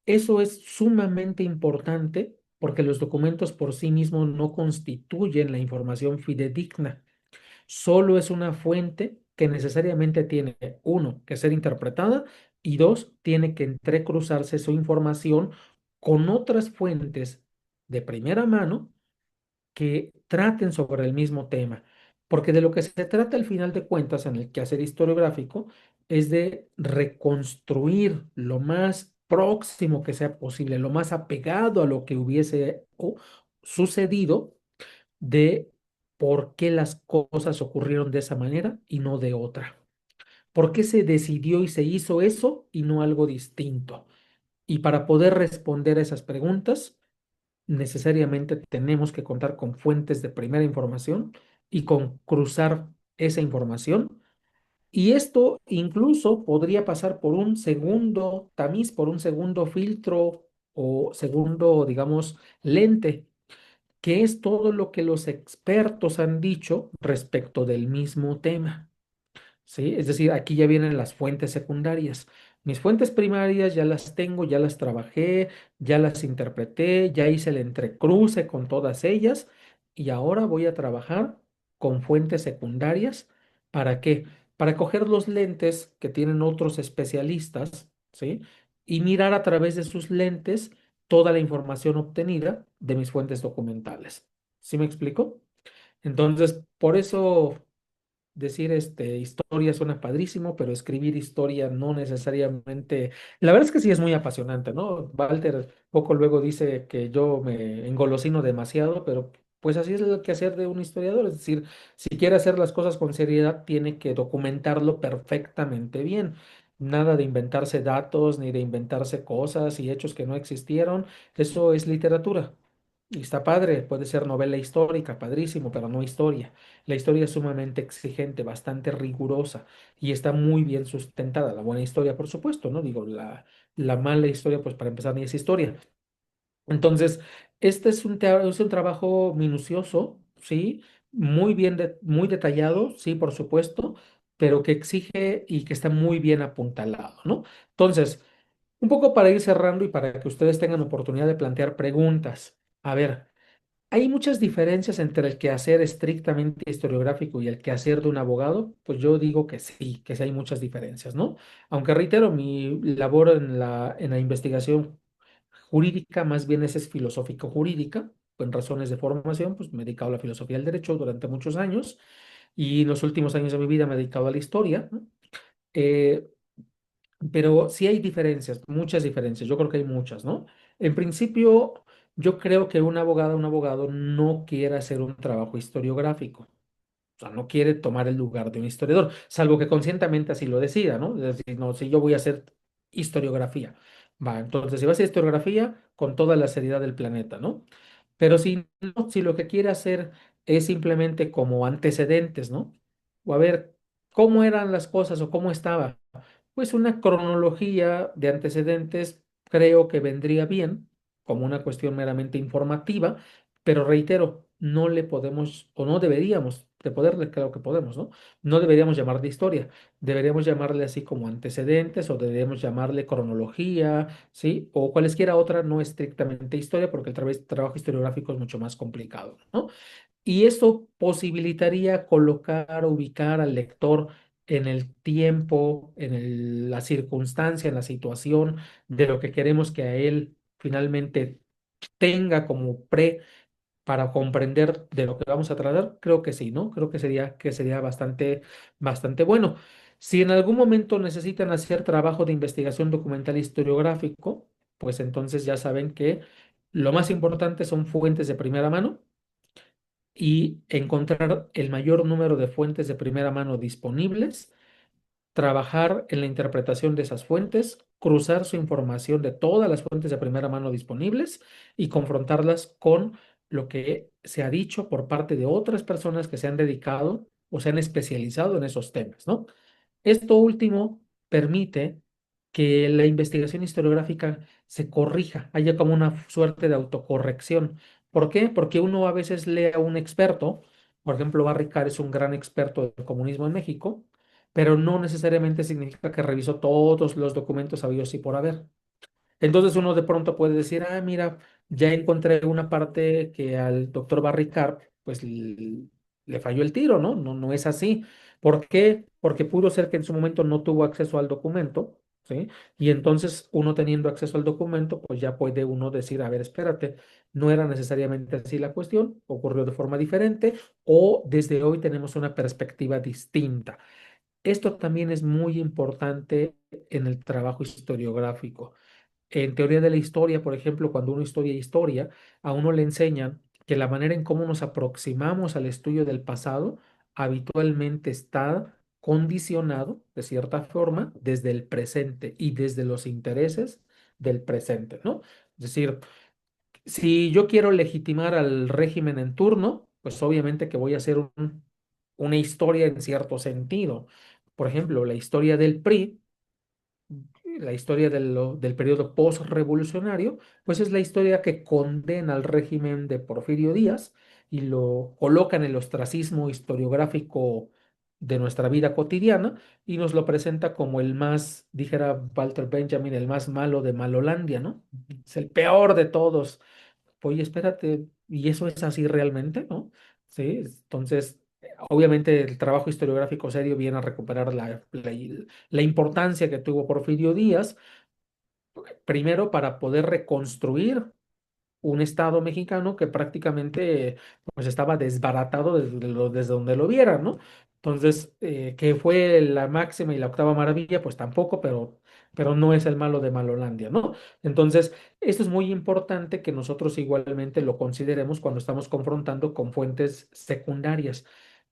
Eso es sumamente importante porque los documentos por sí mismos no constituyen la información fidedigna. Solo es una fuente que necesariamente tiene, uno, que ser interpretada y dos, tiene que entrecruzarse su información con otras fuentes de primera mano que traten sobre el mismo tema. Porque de lo que se trata al final de cuentas en el quehacer historiográfico es de reconstruir lo más próximo que sea posible, lo más apegado a lo que hubiese sucedido de por qué las cosas ocurrieron de esa manera y no de otra. ¿Por qué se decidió y se hizo eso y no algo distinto? Y para poder responder a esas preguntas, necesariamente tenemos que contar con fuentes de primera información y con cruzar esa información. Y esto incluso podría pasar por un segundo tamiz, por un segundo filtro o segundo, digamos, lente, que es todo lo que los expertos han dicho respecto del mismo tema. ¿Sí? Es decir, aquí ya vienen las fuentes secundarias. Mis fuentes primarias ya las tengo, ya las trabajé, ya las interpreté, ya hice el entrecruce con todas ellas y ahora voy a trabajar con fuentes secundarias. ¿Para qué? Para coger los lentes que tienen otros especialistas, ¿sí? Y mirar a través de sus lentes toda la información obtenida de mis fuentes documentales. ¿Sí me explico? Entonces, por eso decir historia suena padrísimo, pero escribir historia no necesariamente. La verdad es que sí es muy apasionante, ¿no? Walter poco luego dice que yo me engolosino demasiado, pero pues así es el quehacer de un historiador. Es decir, si quiere hacer las cosas con seriedad, tiene que documentarlo perfectamente bien. Nada de inventarse datos ni de inventarse cosas y hechos que no existieron. Eso es literatura. Y está padre, puede ser novela histórica, padrísimo, pero no historia. La historia es sumamente exigente, bastante rigurosa y está muy bien sustentada. La buena historia, por supuesto, ¿no? Digo, la mala historia, pues para empezar, ni es historia. Entonces, este es un trabajo minucioso, ¿sí? Muy bien, muy detallado, sí, por supuesto, pero que exige y que está muy bien apuntalado, ¿no? Entonces, un poco para ir cerrando y para que ustedes tengan oportunidad de plantear preguntas. A ver. ¿Hay muchas diferencias entre el quehacer estrictamente historiográfico y el quehacer de un abogado? Pues yo digo que sí hay muchas diferencias, ¿no? Aunque reitero, mi labor en la investigación jurídica más bien es filosófico-jurídica, en razones de formación, pues me he dedicado a la filosofía del derecho durante muchos años y en los últimos años de mi vida me he dedicado a la historia, ¿no? Eh, pero sí hay diferencias, muchas diferencias. Yo creo que hay muchas, ¿no? En principio, yo creo que una abogada, un abogado no quiere hacer un trabajo historiográfico. O sea, no quiere tomar el lugar de un historiador, salvo que conscientemente así lo decida, ¿no? Es decir, no, si yo voy a hacer historiografía, va, entonces si va a hacer historiografía, con toda la seriedad del planeta, ¿no? Pero si no, si lo que quiere hacer es simplemente como antecedentes, ¿no? O a ver, ¿cómo eran las cosas o cómo estaba? Pues una cronología de antecedentes creo que vendría bien como una cuestión meramente informativa, pero reitero, no le podemos o no deberíamos, de poderle creo que podemos, ¿no? No deberíamos llamarle historia, deberíamos llamarle así como antecedentes o deberíamos llamarle cronología, ¿sí? O cualesquiera otra, no estrictamente historia, porque el trabajo historiográfico es mucho más complicado, ¿no? Y eso posibilitaría colocar, ubicar al lector en el tiempo, la circunstancia, en la situación de lo que queremos que a él finalmente tenga como para comprender de lo que vamos a tratar. Creo que sí, ¿no? Creo que sería bastante, bastante bueno. Si en algún momento necesitan hacer trabajo de investigación documental historiográfico, pues entonces ya saben que lo más importante son fuentes de primera mano y encontrar el mayor número de fuentes de primera mano disponibles, trabajar en la interpretación de esas fuentes, cruzar su información de todas las fuentes de primera mano disponibles y confrontarlas con lo que se ha dicho por parte de otras personas que se han dedicado o se han especializado en esos temas, ¿no? Esto último permite que la investigación historiográfica se corrija, haya como una suerte de autocorrección. ¿Por qué? Porque uno a veces lee a un experto, por ejemplo, Barry Carr es un gran experto del comunismo en México, pero no necesariamente significa que revisó todos los documentos habidos y por haber. Entonces uno de pronto puede decir, ah, mira, ya encontré una parte que al doctor Barry Carr, pues le falló el tiro, ¿no? No, no es así. ¿Por qué? Porque pudo ser que en su momento no tuvo acceso al documento, ¿sí? Y entonces uno teniendo acceso al documento, pues ya puede uno decir, a ver, espérate, no era necesariamente así la cuestión, ocurrió de forma diferente o desde hoy tenemos una perspectiva distinta. Esto también es muy importante en el trabajo historiográfico. En teoría de la historia, por ejemplo, cuando uno estudia historia, a uno le enseñan que la manera en cómo nos aproximamos al estudio del pasado habitualmente está condicionado, de cierta forma, desde el presente y desde los intereses del presente, ¿no? Es decir, si yo quiero legitimar al régimen en turno, pues obviamente que voy a hacer una historia en cierto sentido. Por ejemplo, la historia del PRI, la historia del periodo postrevolucionario, pues es la historia que condena al régimen de Porfirio Díaz y lo coloca en el ostracismo historiográfico de nuestra vida cotidiana y nos lo presenta como el más, dijera Walter Benjamin, el más malo de Malolandia, ¿no? Es el peor de todos. Oye, espérate, ¿y eso es así realmente, no? Sí, entonces, obviamente el trabajo historiográfico serio viene a recuperar la importancia que tuvo Porfirio Díaz, primero para poder reconstruir un estado mexicano que prácticamente pues estaba desbaratado desde donde lo vieran, ¿no? Entonces, que fue la máxima y la octava maravilla, pues tampoco, pero no es el malo de Malolandia, ¿no? Entonces, esto es muy importante que nosotros igualmente lo consideremos cuando estamos confrontando con fuentes secundarias.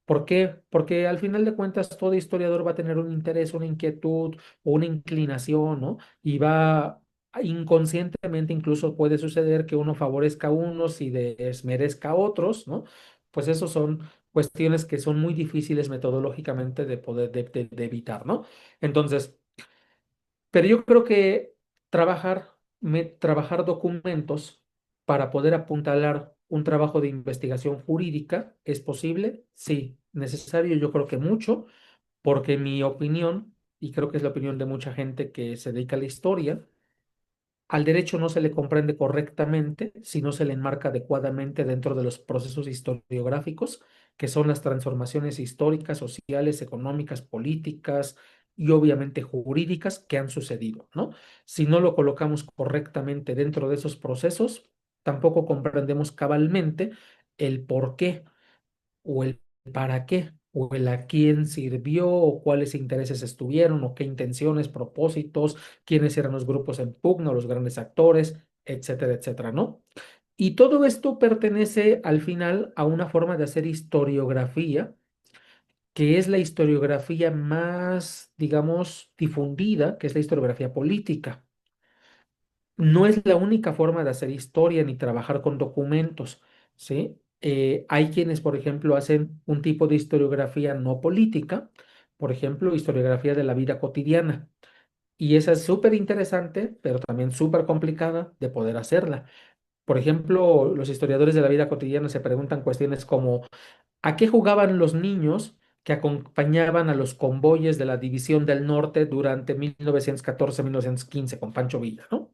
¿Por qué? Porque al final de cuentas todo historiador va a tener un interés, una inquietud o una inclinación, ¿no? Y va inconscientemente incluso puede suceder que uno favorezca a unos y desmerezca a otros, ¿no? Pues esos son cuestiones que son muy difíciles metodológicamente de poder de evitar, ¿no? Entonces, pero yo creo que trabajar documentos para poder apuntalar un trabajo de investigación jurídica es posible, sí, necesario, yo creo que mucho, porque mi opinión, y creo que es la opinión de mucha gente que se dedica a la historia, al derecho no se le comprende correctamente si no se le enmarca adecuadamente dentro de los procesos historiográficos, que son las transformaciones históricas, sociales, económicas, políticas y obviamente jurídicas que han sucedido, ¿no? Si no lo colocamos correctamente dentro de esos procesos, tampoco comprendemos cabalmente el por qué o el para qué, o el a quién sirvió, o cuáles intereses estuvieron, o qué intenciones, propósitos, quiénes eran los grupos en pugna, o los grandes actores, etcétera, etcétera, ¿no? Y todo esto pertenece al final a una forma de hacer historiografía, que es la historiografía más, digamos, difundida, que es la historiografía política. No es la única forma de hacer historia ni trabajar con documentos, ¿sí? Hay quienes, por ejemplo, hacen un tipo de historiografía no política, por ejemplo, historiografía de la vida cotidiana. Y esa es súper interesante, pero también súper complicada de poder hacerla. Por ejemplo, los historiadores de la vida cotidiana se preguntan cuestiones como, ¿a qué jugaban los niños que acompañaban a los convoyes de la División del Norte durante 1914-1915 con Pancho Villa, ¿no?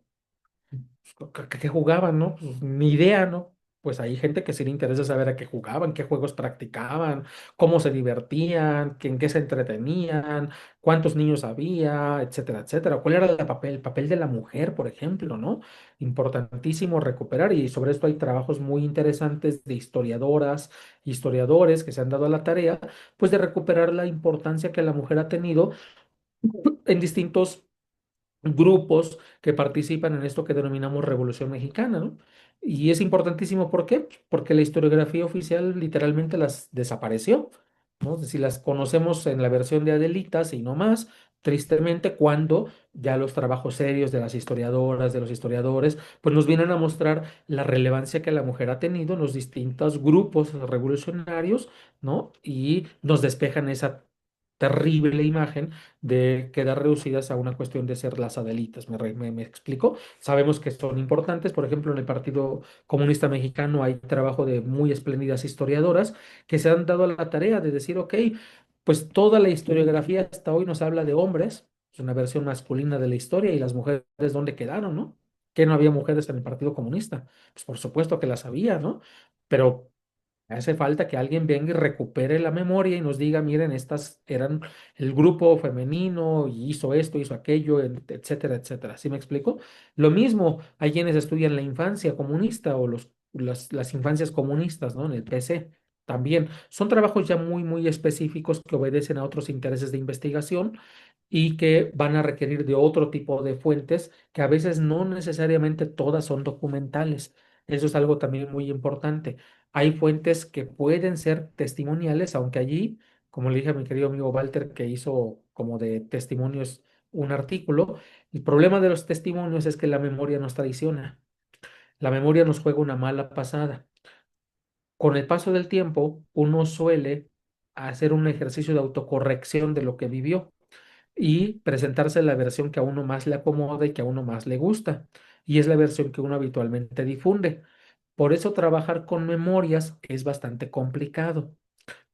¿Qué jugaban, no? Pues, ni idea, ¿no? Pues hay gente que sí le interesa saber a qué jugaban, qué juegos practicaban, cómo se divertían, en qué se entretenían, cuántos niños había, etcétera, etcétera. ¿Cuál era el papel de la mujer, por ejemplo, ¿no? Importantísimo recuperar y sobre esto hay trabajos muy interesantes de historiadoras, historiadores que se han dado a la tarea, pues de recuperar la importancia que la mujer ha tenido en distintos grupos que participan en esto que denominamos Revolución Mexicana, ¿no? Y es importantísimo, ¿por qué? Porque la historiografía oficial literalmente las desapareció, ¿no? Si las conocemos en la versión de Adelitas y no más, tristemente, cuando ya los trabajos serios de las historiadoras, de los historiadores, pues nos vienen a mostrar la relevancia que la mujer ha tenido en los distintos grupos revolucionarios, ¿no? Y nos despejan esa terrible imagen de quedar reducidas a una cuestión de ser las Adelitas. ¿Me explico? Sabemos que son importantes. Por ejemplo, en el Partido Comunista Mexicano hay trabajo de muy espléndidas historiadoras que se han dado a la tarea de decir, ok, pues toda la historiografía hasta hoy nos habla de hombres, es una versión masculina de la historia, y las mujeres, ¿dónde quedaron, no? Que no había mujeres en el Partido Comunista. Pues por supuesto que las había, ¿no? Pero hace falta que alguien venga y recupere la memoria y nos diga, miren, estas eran el grupo femenino y hizo esto, hizo aquello, etcétera, etcétera. ¿Sí me explico? Lo mismo, hay quienes estudian la infancia comunista o las infancias comunistas, ¿no? En el PC. También son trabajos ya muy, muy específicos que obedecen a otros intereses de investigación y que van a requerir de otro tipo de fuentes que a veces no necesariamente todas son documentales. Eso es algo también muy importante. Hay fuentes que pueden ser testimoniales, aunque allí, como le dije a mi querido amigo Walter, que hizo como de testimonios un artículo, el problema de los testimonios es que la memoria nos traiciona. La memoria nos juega una mala pasada. Con el paso del tiempo, uno suele hacer un ejercicio de autocorrección de lo que vivió y presentarse la versión que a uno más le acomoda y que a uno más le gusta. Y es la versión que uno habitualmente difunde. Por eso trabajar con memorias es bastante complicado,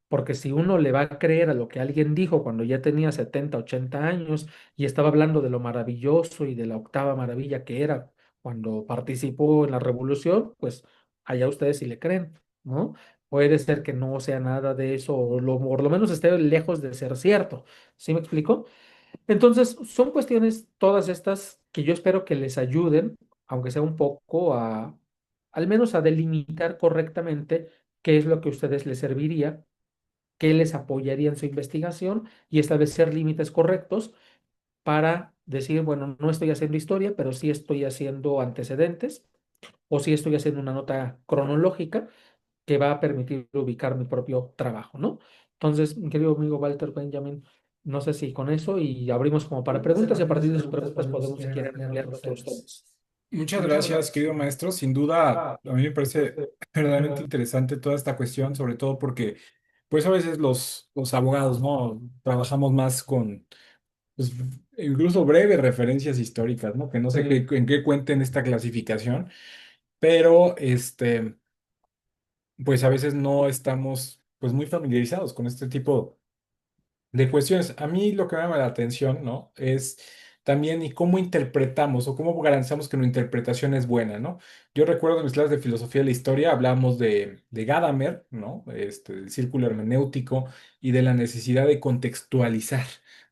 porque si uno le va a creer a lo que alguien dijo cuando ya tenía 70 80 años y estaba hablando de lo maravilloso y de la octava maravilla que era cuando participó en la revolución, pues allá ustedes si le creen, ¿no? Puede ser que no sea nada de eso, o por lo menos esté lejos de ser cierto. ¿Sí me explico? Entonces, son cuestiones todas estas que yo espero que les ayuden, aunque sea un poco, al menos a delimitar correctamente qué es lo que a ustedes les serviría, qué les apoyaría en su investigación y establecer límites correctos para decir, bueno, no estoy haciendo historia, pero sí estoy haciendo antecedentes o sí estoy haciendo una nota cronológica que va a permitir ubicar mi propio trabajo, ¿no? Entonces, mi querido amigo Walter Benjamin, no sé si con eso y abrimos como para preguntas y a partir de sus preguntas podemos, si quieren, ampliar otros temas. Muchas gracias, querido maestro. Sin duda, a mí me parece verdaderamente interesante toda esta cuestión, sobre todo porque, pues a veces los abogados, ¿no? Trabajamos más con, pues, incluso breves referencias históricas, ¿no? Que no sé Sí. en qué cuenten esta clasificación, pero, pues a veces no estamos, pues, muy familiarizados con este tipo de cuestiones. A mí lo que me llama la atención, ¿no? Es también y cómo interpretamos o cómo garantizamos que nuestra interpretación es buena, ¿no? Yo recuerdo en mis clases de filosofía de la historia hablamos de Gadamer, ¿no? Del círculo hermenéutico y de la necesidad de contextualizar,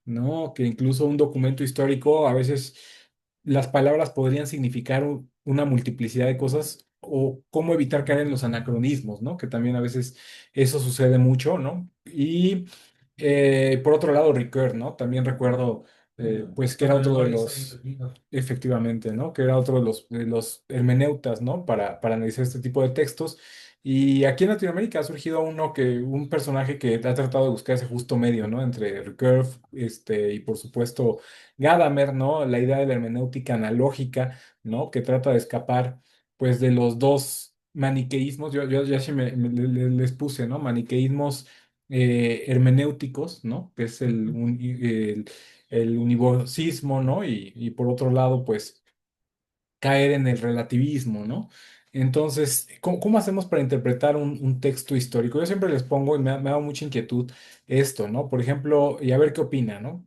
¿no? Que incluso un documento histórico a veces las palabras podrían significar una multiplicidad de cosas o cómo evitar caer en los anacronismos, ¿no? Que también a veces eso sucede mucho, ¿no? Y por otro lado, Ricoeur, ¿no? También recuerdo, pues, que era Sobre el otro de Morrison y los, el Guido. efectivamente, ¿no? Que era otro de los hermeneutas, ¿no? Para analizar este tipo de textos. Y aquí en Latinoamérica ha surgido un personaje que ha tratado de buscar ese justo medio, ¿no? Entre Ricoeur, y por supuesto Gadamer, ¿no? La idea de la hermenéutica analógica, ¿no? Que trata de escapar, pues, de los dos maniqueísmos. Yo ya sí les puse, ¿no? Maniqueísmos hermenéuticos, ¿no? Que es Ujú. el univocismo, ¿no? Y por otro lado, pues caer en el relativismo, ¿no? Entonces, ¿cómo hacemos para interpretar un texto histórico? Yo siempre les pongo, y me ha dado mucha inquietud esto, ¿no? Por ejemplo, y a ver qué opina, ¿no?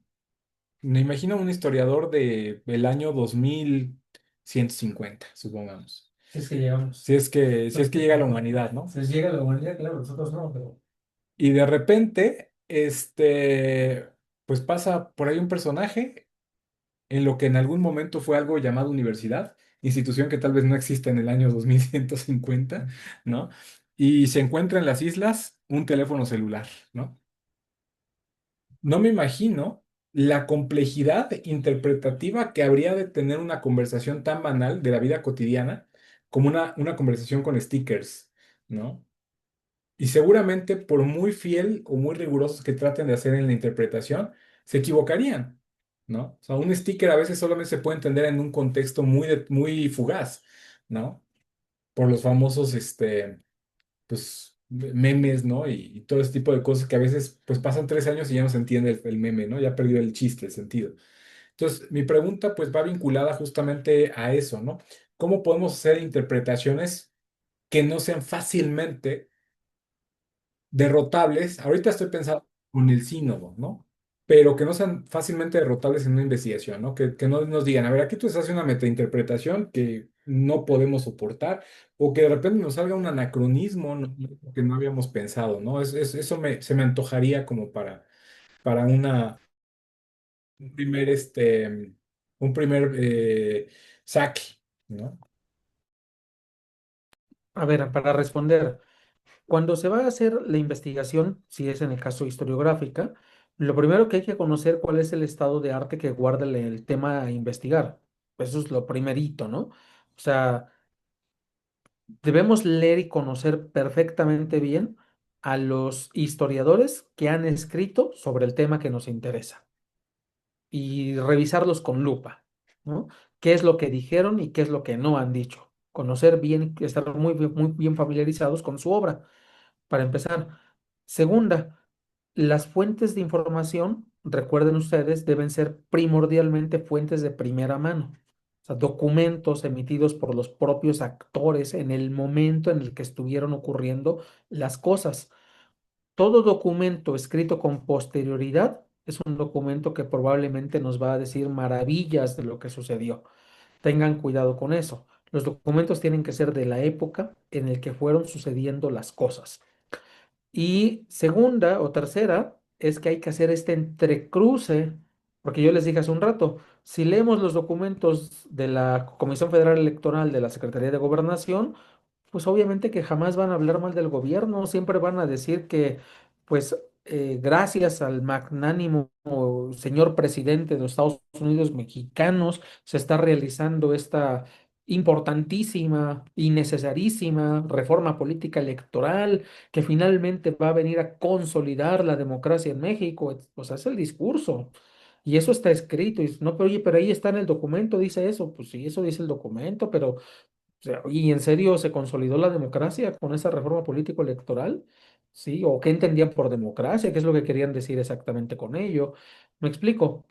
Me imagino un historiador del año 2150, supongamos. Si es que llegamos. Si es que llega a la humanidad, ¿no? Si llega la humanidad, claro, nosotros no, pero Y de repente, pues pasa por ahí un personaje en lo que en algún momento fue algo llamado universidad, institución que tal vez no existe en el año 2150, ¿no? Y se encuentra en las islas un teléfono celular, ¿no? No me imagino la complejidad interpretativa que habría de tener una conversación tan banal de la vida cotidiana como una conversación con stickers, ¿no? Y seguramente, por muy fiel o muy rigurosos que traten de hacer en la interpretación, se equivocarían, ¿no? O sea, un sticker a veces solamente se puede entender en un contexto muy fugaz, ¿no? Por los famosos, pues, memes, ¿no? Y todo ese tipo de cosas que a veces, pues, pasan 3 años y ya no se entiende el meme, ¿no? Ya perdió el chiste, el sentido. Entonces, mi pregunta, pues, va vinculada justamente a eso, ¿no? ¿Cómo podemos hacer interpretaciones que no sean fácilmente derrotables? Ahorita estoy pensando con el sínodo, ¿no? Pero que no sean fácilmente derrotables en una investigación, ¿no? Que no nos digan, a ver, aquí tú estás haciendo una metainterpretación que no podemos soportar, o que de repente nos salga un anacronismo, ¿no? Que no habíamos pensado, ¿no? Eso se me antojaría como para un primer, saque, ¿no? a ver, para responder, cuando se va a hacer la investigación, si es en el caso historiográfica, lo primero que hay que conocer cuál es el estado de arte que guarda el tema a investigar. Eso es lo primerito, ¿no? O sea, debemos leer y conocer perfectamente bien a los historiadores que han escrito sobre el tema que nos interesa y revisarlos con lupa, ¿no? ¿Qué es lo que dijeron y qué es lo que no han dicho? Conocer bien, estar muy bien familiarizados con su obra, para empezar. Segunda, las fuentes de información, recuerden ustedes, deben ser primordialmente fuentes de primera mano. O sea, documentos emitidos por los propios actores en el momento en el que estuvieron ocurriendo las cosas. Todo documento escrito con posterioridad es un documento que probablemente nos va a decir maravillas de lo que sucedió. Tengan cuidado con eso. Los documentos tienen que ser de la época en el que fueron sucediendo las cosas. Y segunda o tercera es que hay que hacer este entrecruce, porque yo les dije hace un rato, si leemos los documentos de la Comisión Federal Electoral de la Secretaría de Gobernación, Pues obviamente que jamás van a hablar mal del gobierno, siempre van a decir que, pues, gracias al magnánimo señor presidente de los Estados Unidos mexicanos, se está realizando esta importantísima y necesarísima reforma política electoral que finalmente va a venir a consolidar la democracia en México. O sea, es el discurso. Y eso está escrito. Y no, pero oye, pero ahí está en el documento, dice eso. Pues sí, eso dice el documento, pero o sea, ¿y en serio se consolidó la democracia con esa reforma político-electoral? ¿Sí? ¿O qué entendían por democracia? ¿Qué es lo que querían decir exactamente con ello? ¿Me explico?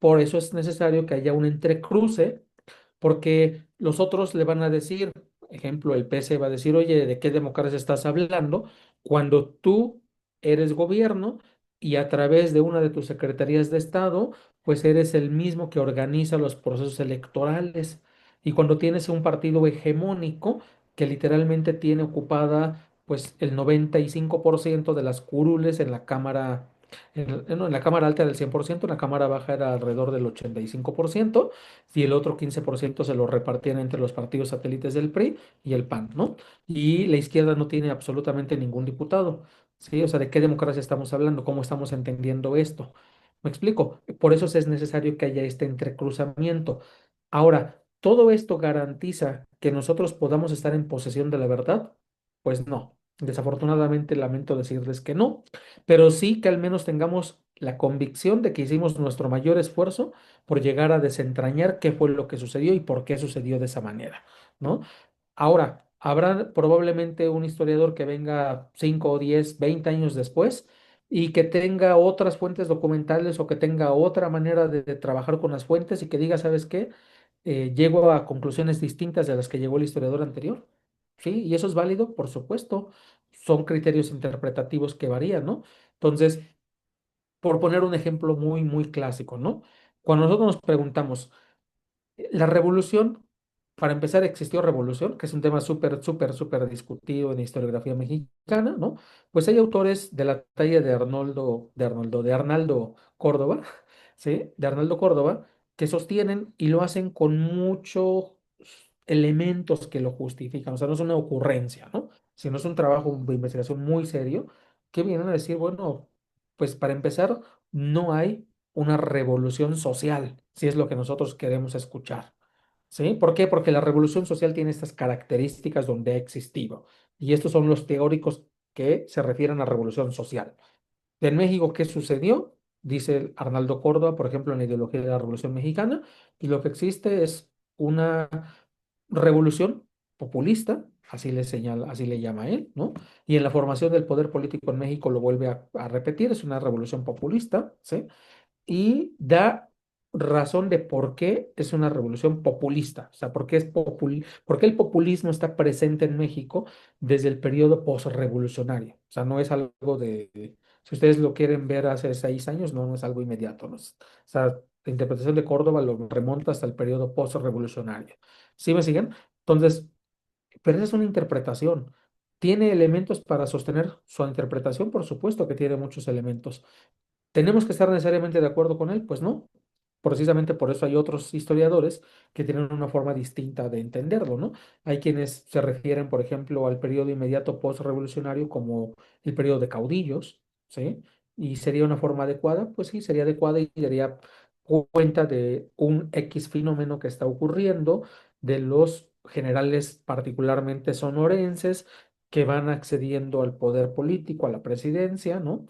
Por eso es necesario que haya un entrecruce porque los otros le van a decir, ejemplo, el PC va a decir, oye, ¿de qué democracia estás hablando? Cuando tú eres gobierno y a través de una de tus secretarías de Estado, pues eres el mismo que organiza los procesos electorales. Y cuando tienes un partido hegemónico que literalmente tiene ocupada pues el 95% de las curules en la Cámara. No, en la Cámara Alta era el 100%, en la Cámara Baja era alrededor del 85%, y el otro 15% se lo repartían entre los partidos satélites del PRI y el PAN, ¿no? Y la izquierda no tiene absolutamente ningún diputado, ¿sí? O sea, ¿de qué democracia estamos hablando? ¿Cómo estamos entendiendo esto? ¿Me explico? Por eso es necesario que haya este entrecruzamiento. Ahora, ¿todo esto garantiza que nosotros podamos estar en posesión de la verdad? Pues no. Desafortunadamente lamento decirles que no, pero sí que al menos tengamos la convicción de que hicimos nuestro mayor esfuerzo por llegar a desentrañar qué fue lo que sucedió y por qué sucedió de esa manera, ¿no? Ahora, habrá probablemente un historiador que venga 5 o 10, 20 años después y que tenga otras fuentes documentales o que tenga otra manera de trabajar con las fuentes y que diga, ¿sabes qué? Llego a conclusiones distintas de las que llegó el historiador anterior. Sí, y eso es válido, por supuesto. Son criterios interpretativos que varían, ¿no? Entonces, por poner un ejemplo muy, muy clásico, ¿no? Cuando nosotros nos preguntamos, la revolución, para empezar, existió revolución, que es un tema súper, súper, súper discutido en la historiografía mexicana, ¿no? Pues hay autores de la talla de Arnaldo Córdoba, ¿sí? De Arnaldo Córdoba, que sostienen y lo hacen con muchos elementos que lo justifican. O sea, no es una ocurrencia, ¿no? Sino es un trabajo de investigación muy serio que vienen a decir, bueno, pues para empezar, no hay una revolución social, si es lo que nosotros queremos escuchar. ¿Sí? ¿Por qué? Porque la revolución social tiene estas características donde ha existido. Y estos son los teóricos que se refieren a revolución social. En México, ¿qué sucedió? Dice Arnaldo Córdoba, por ejemplo, en la ideología de la Revolución Mexicana, y lo que existe es una revolución populista, así le señala, así le llama él, ¿no? Y en la formación del poder político en México lo vuelve a repetir, es una revolución populista, ¿sí? Y da razón de por qué es una revolución populista, o sea, por qué el populismo está presente en México desde el periodo postrevolucionario. O sea, no es algo si ustedes lo quieren ver hace 6 años, no, no es algo inmediato, ¿no? O sea, la interpretación de Córdoba lo remonta hasta el periodo postrevolucionario. ¿Sí me siguen? Entonces, pero esa es una interpretación. ¿Tiene elementos para sostener su interpretación? Por supuesto que tiene muchos elementos. ¿Tenemos que estar necesariamente de acuerdo con él? Pues no. Precisamente por eso hay otros historiadores que tienen una forma distinta de entenderlo, ¿no? Hay quienes se refieren, por ejemplo, al periodo inmediato postrevolucionario como el periodo de caudillos, ¿sí? Y sería una forma adecuada, pues sí, sería adecuada y daría cuenta de un X fenómeno que está ocurriendo, de los generales particularmente sonorenses que van accediendo al poder político, a la presidencia, ¿no?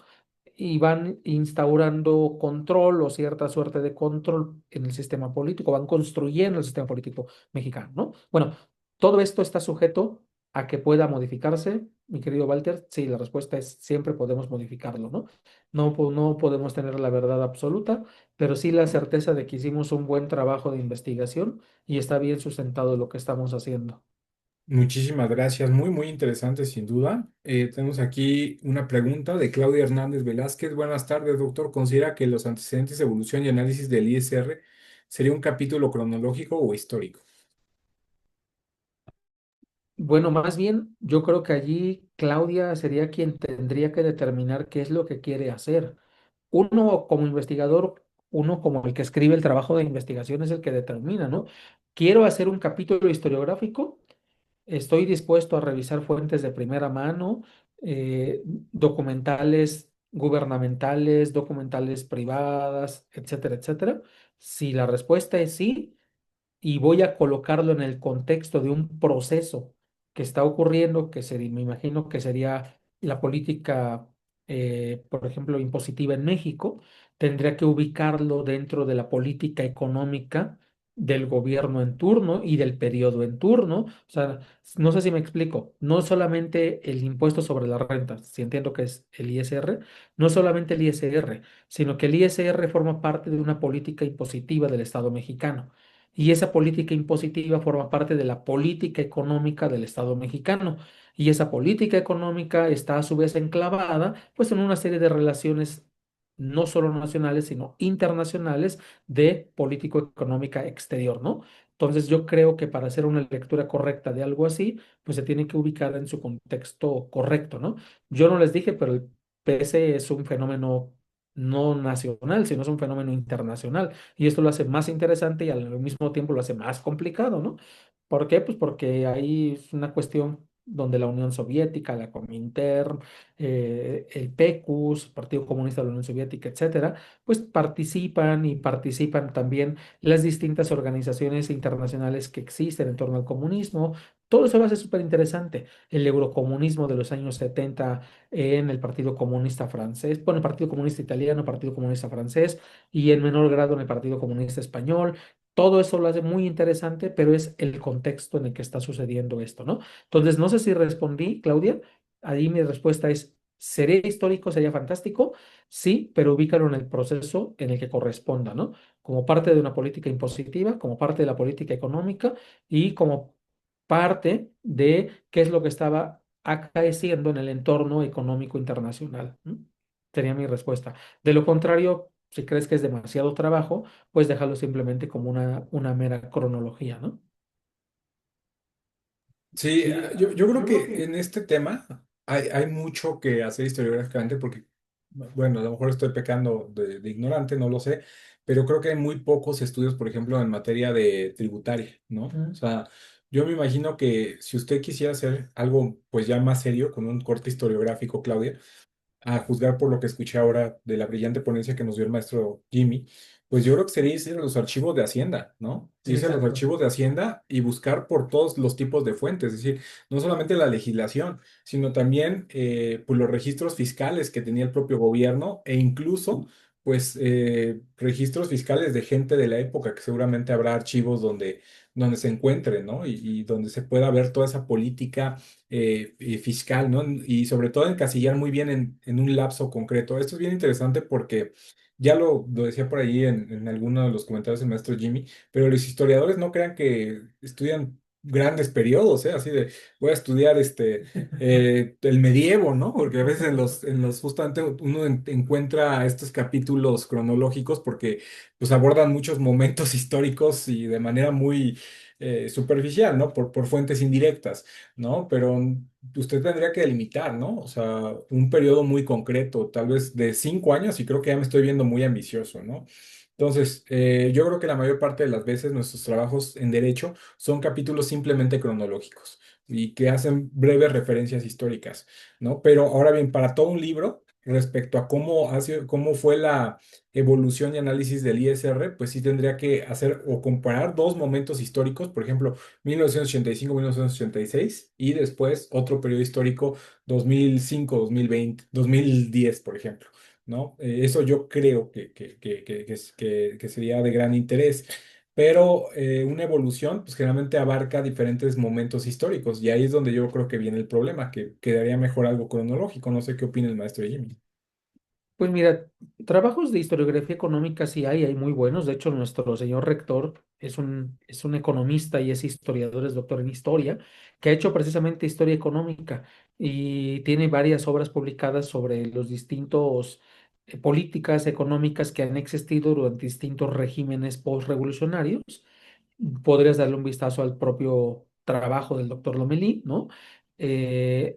Y van instaurando control o cierta suerte de control en el sistema político, van construyendo el sistema político mexicano, ¿no? Bueno, todo esto está sujeto a que pueda modificarse, mi querido Walter. Sí, la respuesta es siempre podemos modificarlo, ¿no? No, no podemos tener la verdad absoluta, pero sí la certeza de que hicimos un buen trabajo de investigación y está bien sustentado lo que estamos haciendo. Muchísimas gracias, muy, muy interesante sin duda. Tenemos aquí una pregunta de Claudia Hernández Velázquez. Buenas tardes, doctor. ¿Considera que los antecedentes, evolución y análisis del ISR sería un capítulo cronológico o histórico? Bueno, más bien, yo creo que allí Claudia sería quien tendría que determinar qué es lo que quiere hacer. Uno como investigador, uno como el que escribe el trabajo de investigación es el que determina, ¿no? Quiero hacer un capítulo historiográfico. estoy dispuesto a revisar fuentes de primera mano, documentales gubernamentales, documentales privadas, etcétera, etcétera. Si la respuesta es sí, y voy a colocarlo en el contexto de un proceso que está ocurriendo, que sería, me imagino que sería la política, por ejemplo, impositiva en México, tendría que ubicarlo dentro de la política económica del gobierno en turno y del periodo en turno. O sea, no sé si me explico, no solamente el impuesto sobre la renta, si entiendo que es el ISR, no solamente el ISR, sino que el ISR forma parte de una política impositiva del Estado mexicano. Y esa política impositiva forma parte de la política económica del Estado mexicano. Y esa política económica está a su vez enclavada pues en una serie de relaciones no solo nacionales, sino internacionales de político-económica exterior, ¿no? Entonces yo creo que para hacer una lectura correcta de algo así, pues se tiene que ubicar en su contexto correcto, ¿no? Yo no les dije, pero el PS es un fenómeno no nacional, sino es un fenómeno internacional. Y esto lo hace más interesante y al mismo tiempo lo hace más complicado, ¿no? ¿Por qué? Pues porque ahí es una cuestión donde la Unión Soviética, la Comintern, el PECUS, Partido Comunista de la Unión Soviética, etcétera, pues participan y participan también las distintas organizaciones internacionales que existen en torno al comunismo. Todo eso lo hace súper interesante. El eurocomunismo de los años 70 en el Partido Comunista francés, bueno, el Partido Comunista italiano, Partido Comunista francés y en menor grado en el Partido Comunista español. Todo eso lo hace muy interesante, pero es el contexto en el que está sucediendo esto, ¿no? Entonces, no sé si respondí, Claudia. Ahí mi respuesta es, ¿sería histórico? ¿Sería fantástico? Sí, pero ubícalo en el proceso en el que corresponda, ¿no? Como parte de una política impositiva, como parte de la política económica y como parte de qué es lo que estaba acaeciendo en el entorno económico internacional. ¿No? Sería mi respuesta. De lo contrario, si crees que es demasiado trabajo, pues déjalo simplemente como una mera cronología, ¿no? Sí, yo creo que en este tema hay mucho que hacer historiográficamente porque, bueno, a lo mejor estoy pecando de ignorante, no lo sé, pero creo que hay muy pocos estudios, por ejemplo, en materia de tributaria, ¿no? O Mm. sea, yo me imagino que si usted quisiera hacer algo pues ya más serio, con un corte historiográfico, Claudia, a juzgar por lo que escuché ahora de la brillante ponencia que nos dio el maestro Jimmy, pues yo creo que sería irse a los archivos de Hacienda, ¿no? Sí, Irse a los exacto. archivos de Hacienda y buscar por todos los tipos de fuentes, es decir, no solamente la legislación, sino también pues los registros fiscales que tenía el propio gobierno e incluso pues registros fiscales de gente de la época, que seguramente habrá archivos donde se encuentre, ¿no? Y donde se pueda ver toda esa política fiscal, ¿no? Y sobre todo encasillar muy bien en un lapso concreto. Esto es bien interesante porque ya lo decía por ahí en alguno de los comentarios del maestro Jimmy, pero los historiadores no crean que estudian grandes periodos, ¿eh? Así de, voy a estudiar el medievo, ¿no? Porque a veces justamente uno encuentra estos capítulos cronológicos porque pues abordan muchos momentos históricos y de manera muy superficial, ¿no? Por fuentes indirectas. ¿No? Pero usted tendría que delimitar, ¿no? O sea, un periodo muy concreto, tal vez de 5 años, y creo que ya me estoy viendo muy ambicioso, ¿no? Entonces, yo creo que la mayor parte de las veces nuestros trabajos en derecho son capítulos simplemente cronológicos y que hacen breves referencias históricas, ¿no? Pero ahora bien, para todo un libro, respecto a cómo fue la evolución y análisis del ISR, pues sí tendría que hacer o comparar dos momentos históricos, por ejemplo, 1985-1986 y después otro periodo histórico 2005-2020, 2010, por ejemplo, ¿no? Eso yo creo que sería de gran interés, pero una evolución pues generalmente abarca diferentes momentos históricos y ahí es donde yo creo que viene el problema, que quedaría mejor algo cronológico. No sé qué opina el maestro Jimmy. Pues mira, trabajos de historiografía económica sí hay muy buenos. De hecho, nuestro señor rector es un economista y es historiador, es doctor en historia, que ha hecho precisamente historia económica y tiene varias obras publicadas sobre los distintos políticas económicas que han existido durante distintos regímenes postrevolucionarios. Podrías darle un vistazo al propio trabajo del doctor Lomelí, ¿no? Y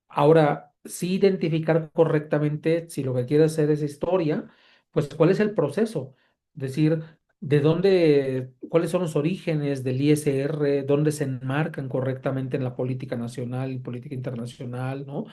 ahora, sí identificar correctamente si lo que quiere hacer es historia, pues cuál es el proceso. Decir, de dónde, cuáles son los orígenes del ISR, dónde se enmarcan correctamente en la política nacional y política internacional, ¿no?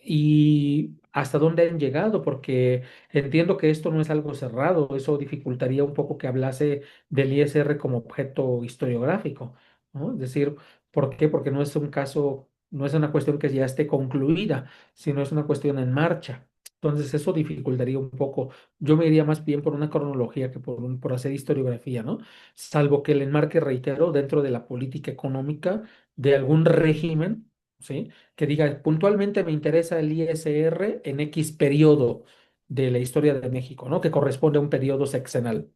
Y hasta dónde han llegado, porque entiendo que esto no es algo cerrado, eso dificultaría un poco que hablase del ISR como objeto historiográfico, ¿no? Es decir, ¿por qué? Porque no es un caso, no es una cuestión que ya esté concluida, sino es una cuestión en marcha. Entonces eso dificultaría un poco. Yo me iría más bien por una cronología que por hacer historiografía, ¿no? Salvo que el enmarque, reitero, dentro de la política económica de algún régimen, ¿sí? Que diga, puntualmente me interesa el ISR en X periodo de la historia de México, ¿no? Que corresponde a un periodo sexenal.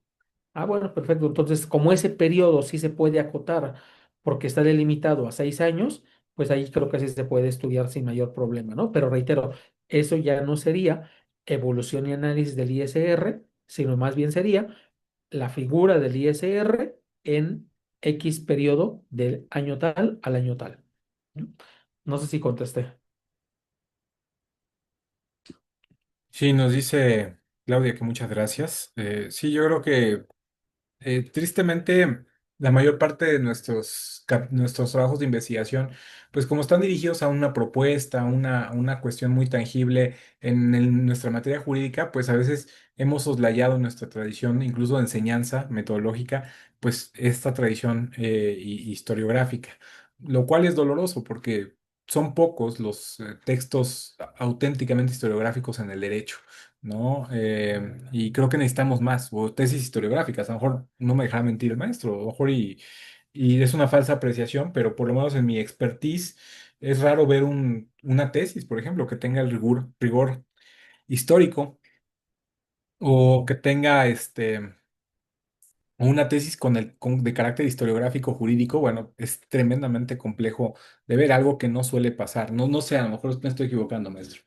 Ah, bueno, perfecto. Entonces, como ese periodo sí se puede acotar porque está delimitado a 6 años, pues ahí creo que sí se puede estudiar sin mayor problema, ¿no? Pero reitero, eso ya no sería evolución y análisis del ISR, sino más bien sería la figura del ISR en X periodo del año tal al año tal. ¿No? No sé si contesté. Sí, nos dice Claudia que muchas gracias. Sí, yo creo que tristemente, la mayor parte de nuestros trabajos de investigación, pues como están dirigidos a una propuesta, una cuestión muy tangible nuestra materia jurídica, pues a veces hemos soslayado en nuestra tradición, incluso de enseñanza metodológica, pues esta tradición historiográfica, lo cual es doloroso porque son pocos los textos auténticamente historiográficos en el derecho. ¿No? Y creo que necesitamos más, o tesis historiográficas, a lo mejor no me dejará mentir el maestro, a lo mejor y es una falsa apreciación, pero por lo menos en mi expertise es raro ver una tesis, por ejemplo, que tenga el rigor histórico o que tenga una tesis de carácter historiográfico jurídico, bueno, es tremendamente complejo de ver algo que no suele pasar. No, no sé, a lo mejor me estoy equivocando, maestro.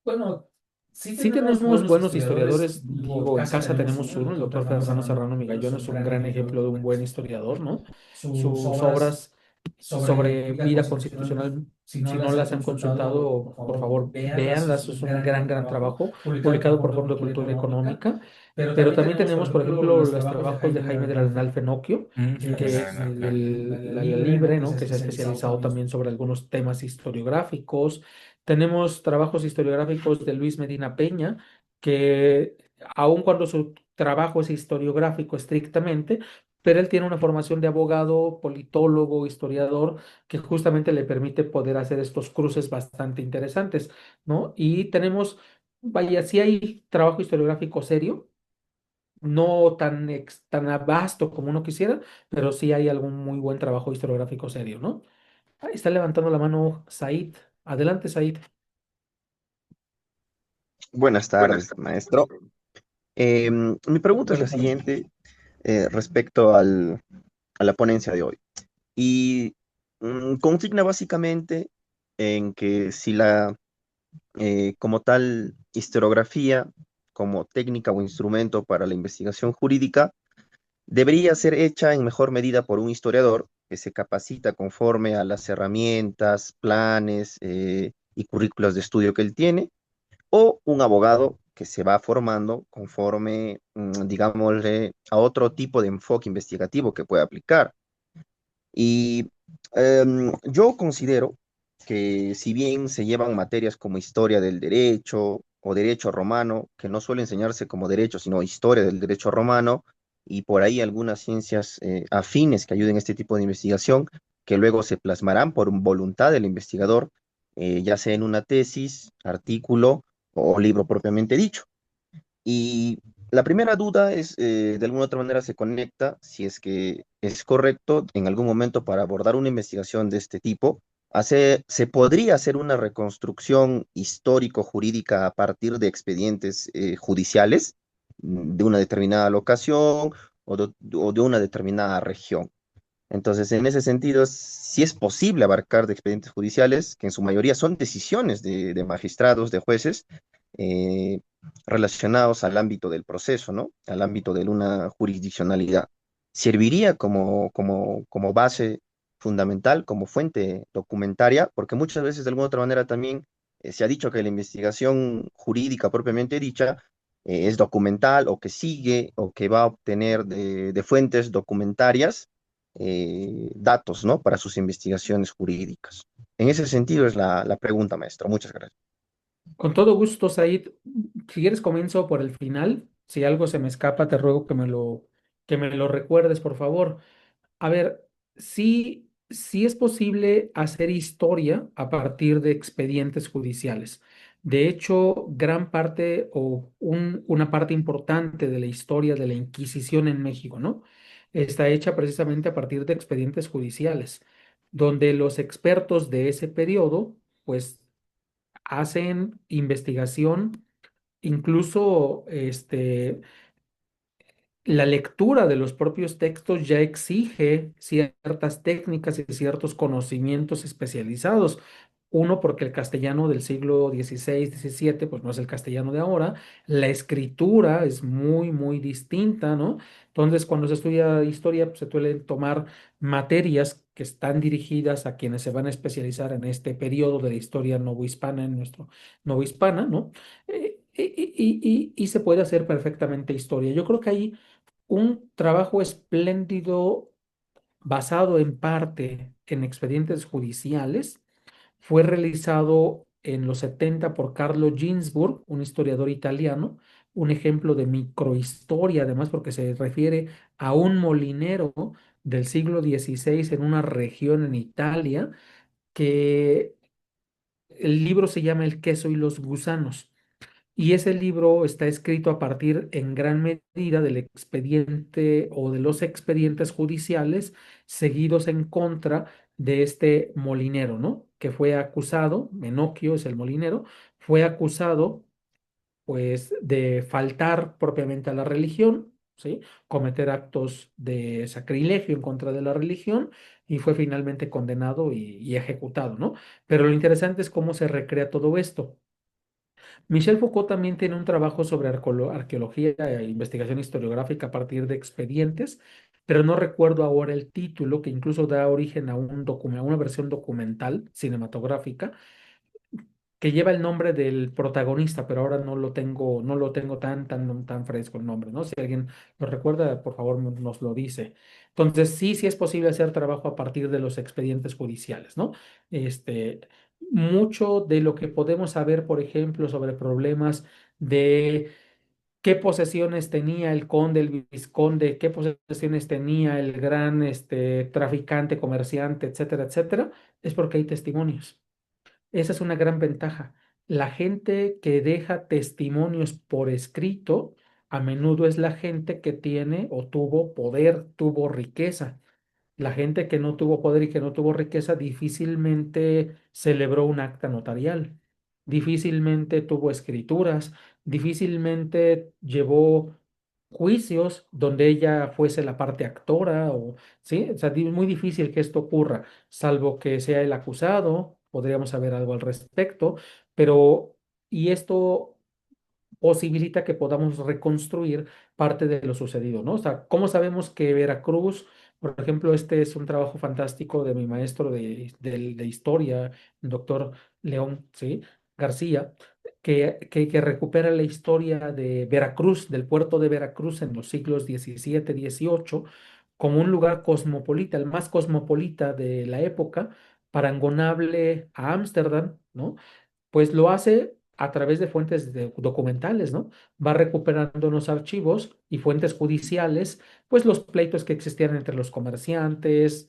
Bueno, sí tenemos buenos historiadores, digo, en casa tenemos uno, el doctor Fernando Serrano Migallón es un gran ejemplo de un buen historiador, ¿no? Sus obras sobre vida constitucional, si no las han consultado, por favor, véanlas, es un gran trabajo publicado por Fondo de Cultura Económica, pero también tenemos, por ejemplo, los trabajos de Jaime del Arenal Fenocchio, Jaime que Lerena, claro. la Libre, ¿no? Que se ha especializado también sobre algunos temas historiográficos. Tenemos trabajos historiográficos de Luis Medina Peña, que aun cuando su trabajo es historiográfico estrictamente, pero él tiene una formación de abogado, politólogo, historiador, que justamente le permite poder hacer estos cruces bastante interesantes, ¿no? Y tenemos, vaya, sí hay trabajo historiográfico serio, no tan vasto como uno quisiera, pero sí hay algún muy buen trabajo historiográfico serio, ¿no? Ahí está levantando la mano Said. Adelante, Said. Buenas tardes, maestro. Mi pregunta es la Buenas tardes. siguiente respecto a la ponencia de hoy. Y consigna básicamente en que si como tal, historiografía, como técnica o instrumento para la investigación jurídica, debería ser hecha en mejor medida por un historiador que se capacita conforme a las herramientas, planes y currículos de estudio que él tiene o un abogado que se va formando conforme, digámosle, a otro tipo de enfoque investigativo que puede aplicar. Y yo considero que si bien se llevan materias como historia del derecho o derecho romano, que no suele enseñarse como derecho, sino historia del derecho romano, y por ahí algunas ciencias afines que ayuden a este tipo de investigación, que luego se plasmarán por voluntad del investigador, ya sea en una tesis, artículo o libro propiamente dicho. Y la primera duda es, de alguna otra manera se conecta, si es que es correcto, en algún momento para abordar una investigación de este tipo, se podría hacer una reconstrucción histórico-jurídica a partir de expedientes judiciales de una determinada locación o de una determinada región. Entonces, en ese sentido, sí es posible abarcar de expedientes judiciales, que en su mayoría son decisiones de magistrados, de jueces, eh, relacionados al ámbito del proceso, ¿no? Al ámbito de una jurisdiccionalidad. Serviría como base fundamental, como fuente documentaria, porque muchas veces de alguna otra manera también se ha dicho que la investigación jurídica propiamente dicha es documental o que sigue o que va a obtener de fuentes documentarias datos, ¿no? Para sus investigaciones jurídicas. En ese sentido es la pregunta, maestro. Muchas gracias. Con todo gusto, Said. Si quieres, comienzo por el final. Si algo se me escapa, te ruego que me lo recuerdes, por favor. A ver, sí, sí es posible hacer historia a partir de expedientes judiciales. De hecho, gran parte o una parte importante de la historia de la Inquisición en México, ¿no? Está hecha precisamente a partir de expedientes judiciales, donde los expertos de ese periodo, pues, hacen investigación, incluso la lectura de los propios textos ya exige ciertas técnicas y ciertos conocimientos especializados. Uno, porque el castellano del siglo XVI, XVII, pues no es el castellano de ahora. La escritura es muy, muy distinta, ¿no? Entonces, cuando se estudia historia, pues, se suelen tomar materias que están dirigidas a quienes se van a especializar en este periodo de la historia novohispana, en nuestro novohispana, ¿no? Y se puede hacer perfectamente historia. Yo creo que ahí un trabajo espléndido basado en parte en expedientes judiciales fue realizado en los 70 por Carlo Ginzburg, un historiador italiano, un ejemplo de microhistoria, además porque se refiere a un molinero del siglo XVI en una región en Italia, que el libro se llama El queso y los gusanos. Y ese libro está escrito a partir en gran medida del expediente o de los expedientes judiciales seguidos en contra de este molinero, ¿no? Que fue acusado, Menocchio es el molinero, fue acusado pues de faltar propiamente a la religión, ¿sí? Cometer actos de sacrilegio en contra de la religión y fue finalmente condenado y ejecutado, ¿no? Pero lo interesante es cómo se recrea todo esto. Michel Foucault también tiene un trabajo sobre arqueología e investigación historiográfica a partir de expedientes, pero no recuerdo ahora el título, que incluso da origen a a una versión documental cinematográfica que lleva el nombre del protagonista, pero ahora no lo tengo tan fresco el nombre, ¿no? Si alguien lo recuerda, por favor, nos lo dice. Entonces, sí, sí es posible hacer trabajo a partir de los expedientes judiciales, ¿no? Este, mucho de lo que podemos saber, por ejemplo, sobre problemas de qué posesiones tenía el conde, el vizconde, qué posesiones tenía el gran, traficante, comerciante, etcétera, etcétera, es porque hay testimonios. Esa es una gran ventaja. La gente que deja testimonios por escrito, a menudo es la gente que tiene o tuvo poder, tuvo riqueza. La gente que no tuvo poder y que no tuvo riqueza difícilmente celebró un acta notarial, difícilmente tuvo escrituras, difícilmente llevó juicios donde ella fuese la parte actora o sí, o sea, es muy difícil que esto ocurra, salvo que sea el acusado, podríamos saber algo al respecto, pero y esto posibilita que podamos reconstruir parte de lo sucedido, ¿no? O sea, ¿cómo sabemos que Veracruz, por ejemplo, este es un trabajo fantástico de mi maestro de historia, el doctor León, ¿sí? García, que recupera la historia de Veracruz, del puerto de Veracruz en los siglos XVII, XVIII, como un lugar cosmopolita, el más cosmopolita de la época, parangonable a Ámsterdam, ¿no? Pues lo hace a través de fuentes documentales, ¿no? Va recuperando los archivos y fuentes judiciales, pues los pleitos que existían entre los comerciantes,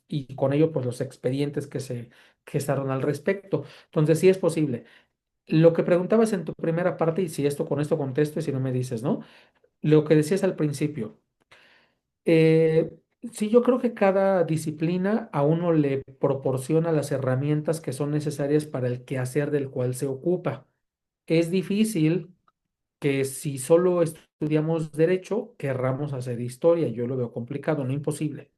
y con ello, pues los expedientes que se gestaron al respecto. Entonces, sí es posible. Lo que preguntabas en tu primera parte, y si esto con esto contesto, y si no me dices, ¿no? Lo que decías al principio. Eh, sí, yo creo que cada disciplina a uno le proporciona las herramientas que son necesarias para el quehacer del cual se ocupa. Es difícil que si solo estudiamos derecho, querramos hacer historia. Yo lo veo complicado, no imposible.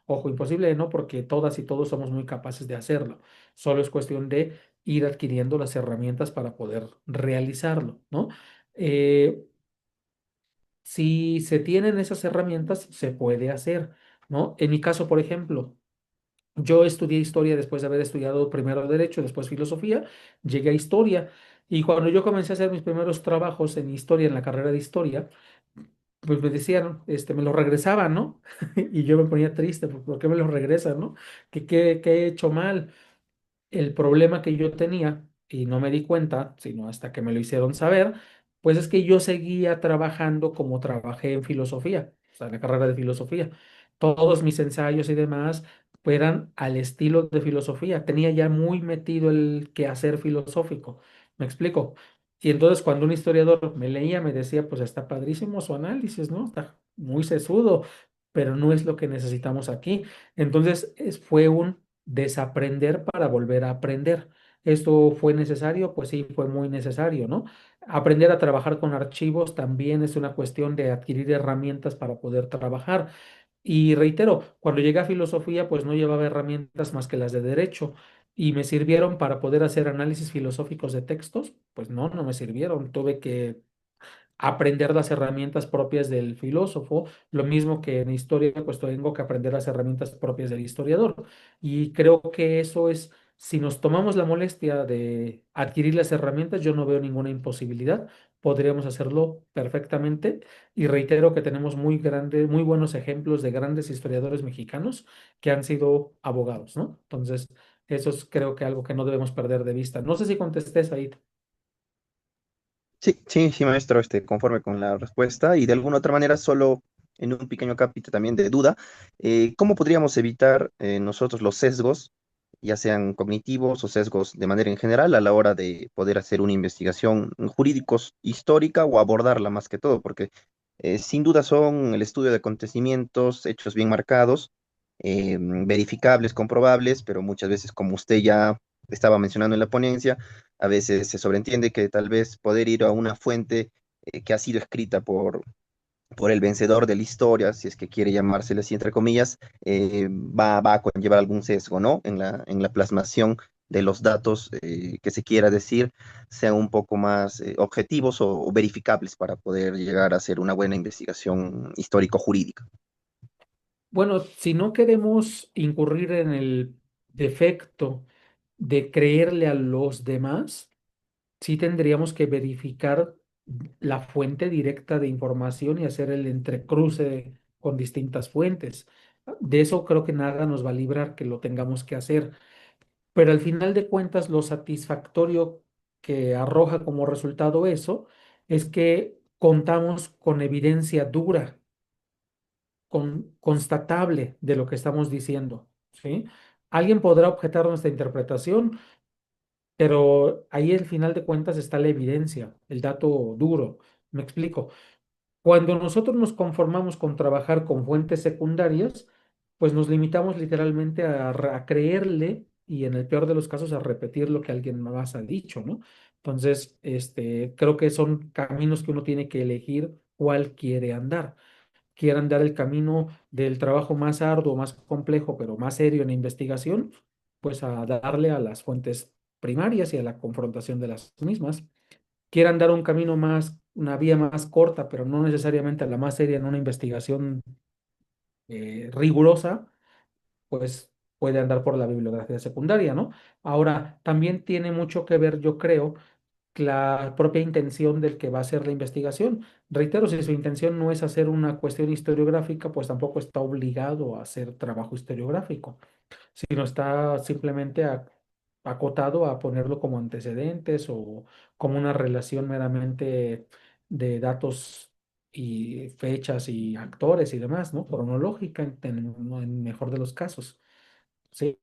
Ojo, imposible no, porque todas y todos somos muy capaces de hacerlo. Solo es cuestión de ir adquiriendo las herramientas para poder realizarlo, ¿no? Eh, si se tienen esas herramientas, se puede hacer, ¿no? En mi caso, por ejemplo, yo estudié historia después de haber estudiado primero derecho, después filosofía, llegué a historia. Y cuando yo comencé a hacer mis primeros trabajos en historia, en la carrera de historia, pues me decían, me lo regresaban, ¿no? Y yo me ponía triste, pues, ¿por qué me lo regresan, no? ¿Qué he hecho mal? El problema que yo tenía, y no me di cuenta, sino hasta que me lo hicieron saber, pues es que yo seguía trabajando como trabajé en filosofía, o sea, en la carrera de filosofía. Todos mis ensayos y demás pues, eran al estilo de filosofía. Tenía ya muy metido el quehacer filosófico. ¿Me explico? Y entonces cuando un historiador me leía, me decía, pues está padrísimo su análisis, ¿no? Está muy sesudo, pero no es lo que necesitamos aquí. Entonces fue un desaprender para volver a aprender. ¿Esto fue necesario? Pues sí, fue muy necesario, ¿no? Aprender a trabajar con archivos también es una cuestión de adquirir herramientas para poder trabajar. Y reitero, cuando llegué a filosofía, pues no llevaba herramientas más que las de derecho y me sirvieron para poder hacer análisis filosóficos de textos. Pues no, no me sirvieron. Tuve que aprender las herramientas propias del filósofo, lo mismo que en historia, pues tengo que aprender las herramientas propias del historiador. Y creo que eso es, si nos tomamos la molestia de adquirir las herramientas, yo no veo ninguna imposibilidad, podríamos hacerlo perfectamente. Y reitero que tenemos muy buenos ejemplos de grandes historiadores mexicanos que han sido abogados, ¿no? Entonces, eso es creo que algo que no debemos perder de vista. No sé si contesté ahí. Sí, sí, sí, maestro, conforme con la respuesta y de alguna otra manera, solo en un pequeño capítulo también de duda, ¿cómo podríamos evitar nosotros los sesgos, ya sean cognitivos o sesgos de manera en general, a la hora de poder hacer una investigación jurídicos histórica o abordarla más que todo? Porque sin duda son el estudio de acontecimientos, hechos bien marcados, verificables, comprobables, pero muchas veces, como usted ya estaba mencionando en la ponencia, a veces se sobreentiende que tal vez poder ir a una fuente que ha sido escrita por el vencedor de la historia, si es que quiere llamárselo así, entre comillas, va a conllevar algún sesgo, ¿no? En la plasmación de los datos que se quiera decir, sean un poco más objetivos o verificables para poder llegar a hacer una buena investigación histórico-jurídica. Bueno, si no queremos incurrir en el defecto de creerle a los demás, sí tendríamos que verificar la fuente directa de información y hacer el entrecruce con distintas fuentes. De eso creo que nada nos va a librar que lo tengamos que hacer. Pero al final de cuentas, lo satisfactorio que arroja como resultado eso es que contamos con evidencia dura constatable de lo que estamos diciendo, ¿sí? Alguien podrá objetar nuestra interpretación, pero ahí al final de cuentas está la evidencia, el dato duro. Me explico. Cuando nosotros nos conformamos con trabajar con fuentes secundarias, pues nos limitamos literalmente a creerle y en el peor de los casos a repetir lo que alguien más ha dicho, ¿no? Entonces, creo que son caminos que uno tiene que elegir cuál quiere andar. Quieran dar el camino del trabajo más arduo, más complejo, pero más serio en investigación, pues a darle a las fuentes primarias y a la confrontación de las mismas. Quieran dar un camino más, una vía más corta, pero no necesariamente la más seria en una investigación rigurosa, pues puede andar por la bibliografía secundaria, ¿no? Ahora, también tiene mucho que ver, yo creo, la propia intención del que va a hacer la investigación. Reitero, si su intención no es hacer una cuestión historiográfica, pues tampoco está obligado a hacer trabajo historiográfico, sino está simplemente acotado a ponerlo como antecedentes o como una relación meramente de datos y fechas y actores y demás, ¿no? Cronológica en mejor de los casos. Sí.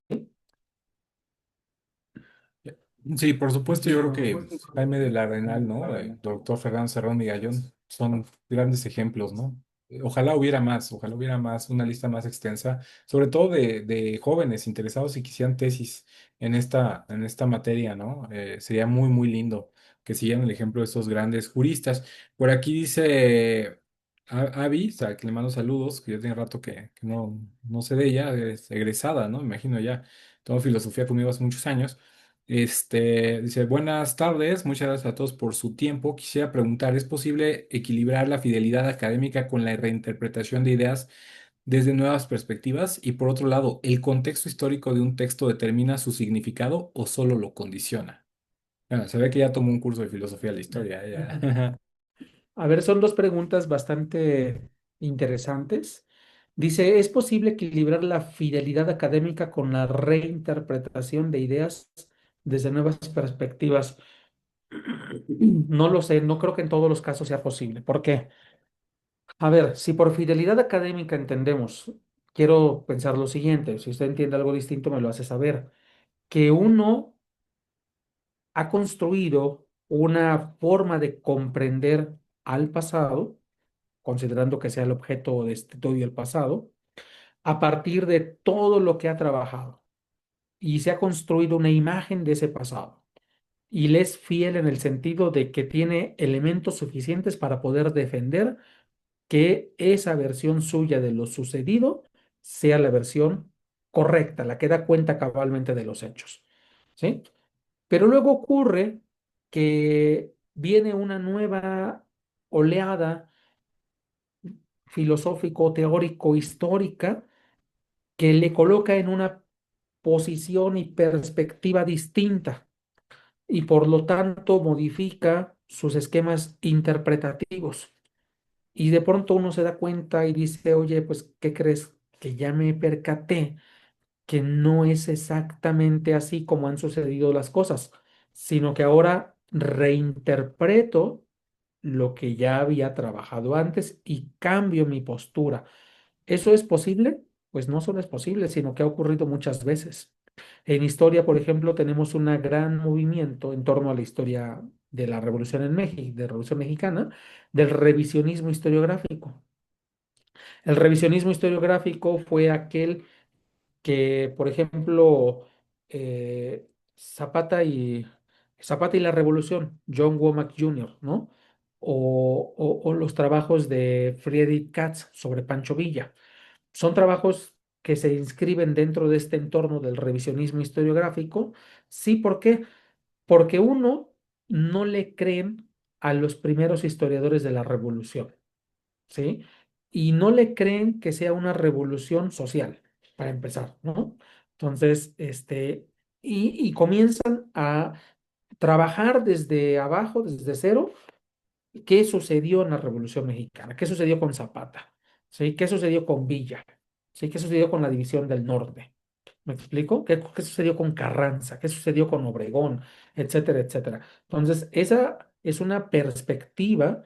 Sí, por supuesto, yo creo que Jaime del Arenal, ¿no? El doctor Fernando Serrón y Gallón son grandes ejemplos, ¿no? Ojalá hubiera más, una lista más extensa, sobre todo de jóvenes interesados y que hicieran tesis en esta materia, ¿no? Sería muy, muy lindo que siguieran el ejemplo de estos grandes juristas. Por aquí dice Avi, o sea, que le mando saludos, que ya tiene rato que no sé de ella, es egresada, ¿no? Me imagino ya, tomó filosofía conmigo hace muchos años. Dice, buenas tardes, muchas gracias a todos por su tiempo. Quisiera preguntar, ¿es posible equilibrar la fidelidad académica con la reinterpretación de ideas desde nuevas perspectivas? Y por otro lado, ¿el contexto histórico de un texto determina su significado o solo lo condiciona? Bueno, se ve que ya tomó un curso de filosofía de la historia, ya. A ver, son dos preguntas bastante interesantes. Dice, ¿es posible equilibrar la fidelidad académica con la reinterpretación de ideas desde nuevas perspectivas? No lo sé, no creo que en todos los casos sea posible. ¿Por qué? A ver, si por fidelidad académica entendemos, quiero pensar lo siguiente, si usted entiende algo distinto me lo hace saber, que uno ha construido una forma de comprender al pasado, considerando que sea el objeto de este estudio el pasado, a partir de todo lo que ha trabajado y se ha construido una imagen de ese pasado. Y le es fiel en el sentido de que tiene elementos suficientes para poder defender que esa versión suya de lo sucedido sea la versión correcta, la que da cuenta cabalmente de los hechos. ¿Sí? Pero luego ocurre que viene una nueva oleada filosófico, teórico, histórica, que le coloca en una posición y perspectiva distinta y por lo tanto modifica sus esquemas interpretativos. Y de pronto uno se da cuenta y dice, oye, pues, ¿qué crees? Que ya me percaté que no es exactamente así como han sucedido las cosas, sino que ahora reinterpreto lo que ya había trabajado antes y cambio mi postura. ¿Eso es posible? Pues no solo es posible, sino que ha ocurrido muchas veces. En historia, por ejemplo, tenemos un gran movimiento en torno a la historia de la Revolución en México, de la Revolución Mexicana, del revisionismo historiográfico. El revisionismo historiográfico fue aquel que, por ejemplo, eh, Zapata y, Zapata y la Revolución, John Womack Jr., ¿no? O los trabajos de Friedrich Katz sobre Pancho Villa. Son trabajos que se inscriben dentro de este entorno del revisionismo historiográfico. Sí, ¿por qué? Porque uno no le creen a los primeros historiadores de la revolución. ¿Sí? Y no le creen que sea una revolución social, para empezar, ¿no? Entonces, y comienzan a trabajar desde abajo, desde cero, qué sucedió en la Revolución Mexicana, qué sucedió con Zapata, ¿sí? ¿Qué sucedió con Villa? ¿Sí? ¿Qué sucedió con la División del Norte? ¿Me explico? ¿Qué sucedió con Carranza? ¿Qué sucedió con Obregón? Etcétera, etcétera. Entonces, esa es una perspectiva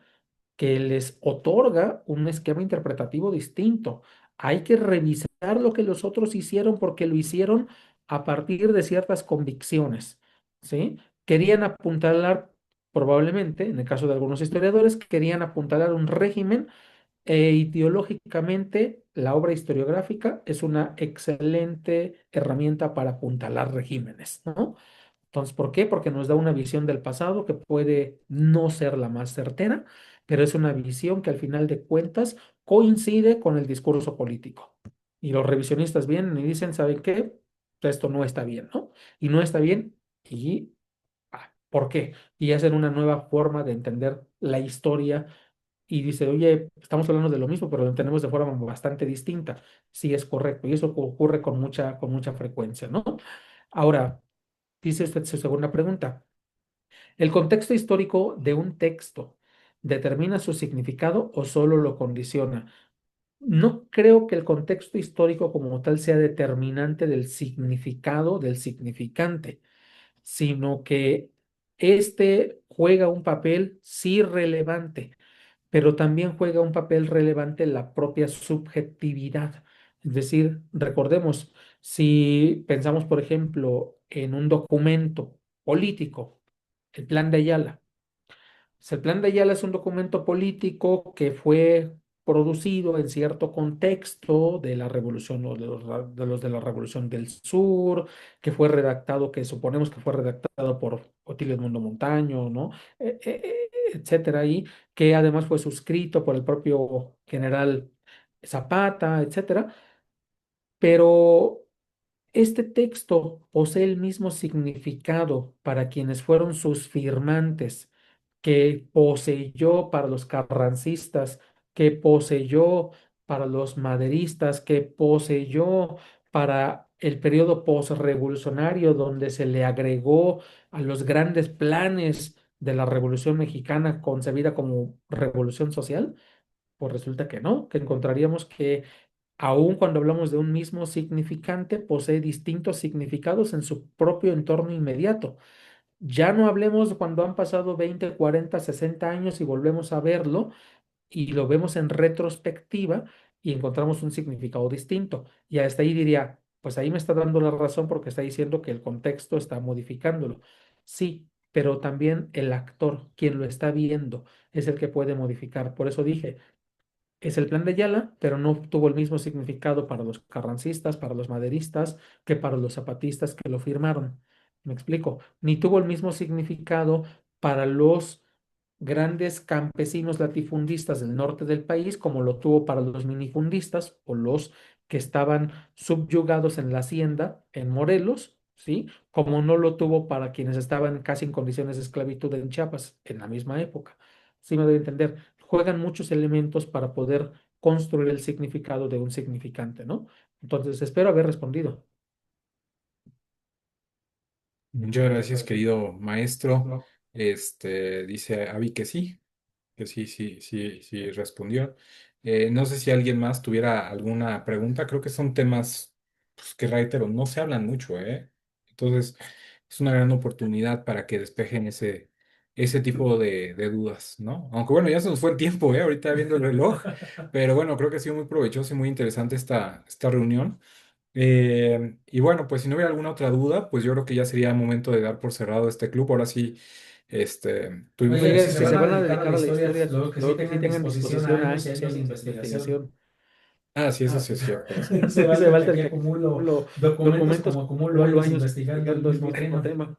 que les otorga un esquema interpretativo distinto. Hay que revisar lo que los otros hicieron porque lo hicieron a partir de ciertas convicciones, ¿sí? Querían apuntalar, probablemente, en el caso de algunos historiadores, querían apuntalar un régimen ideológicamente la obra historiográfica es una excelente herramienta para apuntalar regímenes, ¿no? Entonces, ¿por qué? Porque nos da una visión del pasado que puede no ser la más certera, pero es una visión que al final de cuentas coincide con el discurso político. Y los revisionistas vienen y dicen, ¿saben qué? Esto no está bien, ¿no? Y no está bien. ¿Y por qué? Y hacen una nueva forma de entender la historia y dice, oye, estamos hablando de lo mismo, pero lo entendemos de forma bastante distinta. Sí, es correcto. Y eso ocurre con mucha frecuencia, ¿no? Ahora, dice usted su segunda pregunta. ¿El contexto histórico de un texto determina su significado o solo lo condiciona? No creo que el contexto histórico como tal sea determinante del significado del significante, sino que este juega un papel sí relevante, pero también juega un papel relevante la propia subjetividad. Es decir, recordemos, si pensamos, por ejemplo, en un documento político, el Plan de Ayala. Pues el Plan de Ayala es un documento político que fue producido en cierto contexto de la revolución o de la Revolución del Sur, que fue redactado, que suponemos que fue redactado por Otilio Edmundo Montaño, ¿no? Etcétera, y que además fue suscrito por el propio general Zapata, etcétera. Pero este texto posee el mismo significado para quienes fueron sus firmantes que poseyó para los carrancistas, que poseyó para los maderistas, que poseyó para el periodo posrevolucionario donde se le agregó a los grandes planes de la Revolución Mexicana concebida como revolución social, pues resulta que no, que encontraríamos que aun cuando hablamos de un mismo significante, posee distintos significados en su propio entorno inmediato. Ya no hablemos cuando han pasado 20, 40, 60 años y volvemos a verlo y lo vemos en retrospectiva y encontramos un significado distinto. Y hasta ahí diría, pues ahí me está dando la razón porque está diciendo que el contexto está modificándolo. Sí, pero también el actor, quien lo está viendo, es el que puede modificar. Por eso dije, es el plan de Ayala, pero no tuvo el mismo significado para los carrancistas, para los maderistas, que para los zapatistas que lo firmaron. ¿Me explico? Ni tuvo el mismo significado para los grandes campesinos latifundistas del norte del país, como lo tuvo para los minifundistas o los que estaban subyugados en la hacienda en Morelos, ¿sí? Como no lo tuvo para quienes estaban casi en condiciones de esclavitud en Chiapas en la misma época. Sí me doy a entender. Juegan muchos elementos para poder construir el significado de un significante, ¿no? Entonces, espero haber respondido. Muchas gracias, querido maestro. Dice Avi que sí, sí, sí, sí respondió. No sé si alguien más tuviera alguna pregunta. Creo que son temas pues, que, reitero, no se hablan mucho, ¿eh? Entonces, es una gran oportunidad para que despejen ese tipo de dudas, ¿no? Aunque bueno, ya se nos fue el tiempo, ¿eh? Ahorita viendo el reloj, pero bueno, creo que ha sido muy provechoso y muy interesante esta reunión. Y bueno, pues si no hubiera alguna otra duda, pues yo creo que ya sería momento de dar por cerrado este club. Ahora sí, tuvimos una Oiga, si se sesión. van a dedicar a la historia, luego que sí tengan disposición a años y años de investigación. Ah, sí, eso sí es cierto. Dice Walter que acumulo documentos, como acumulo años investigando el mismo tema.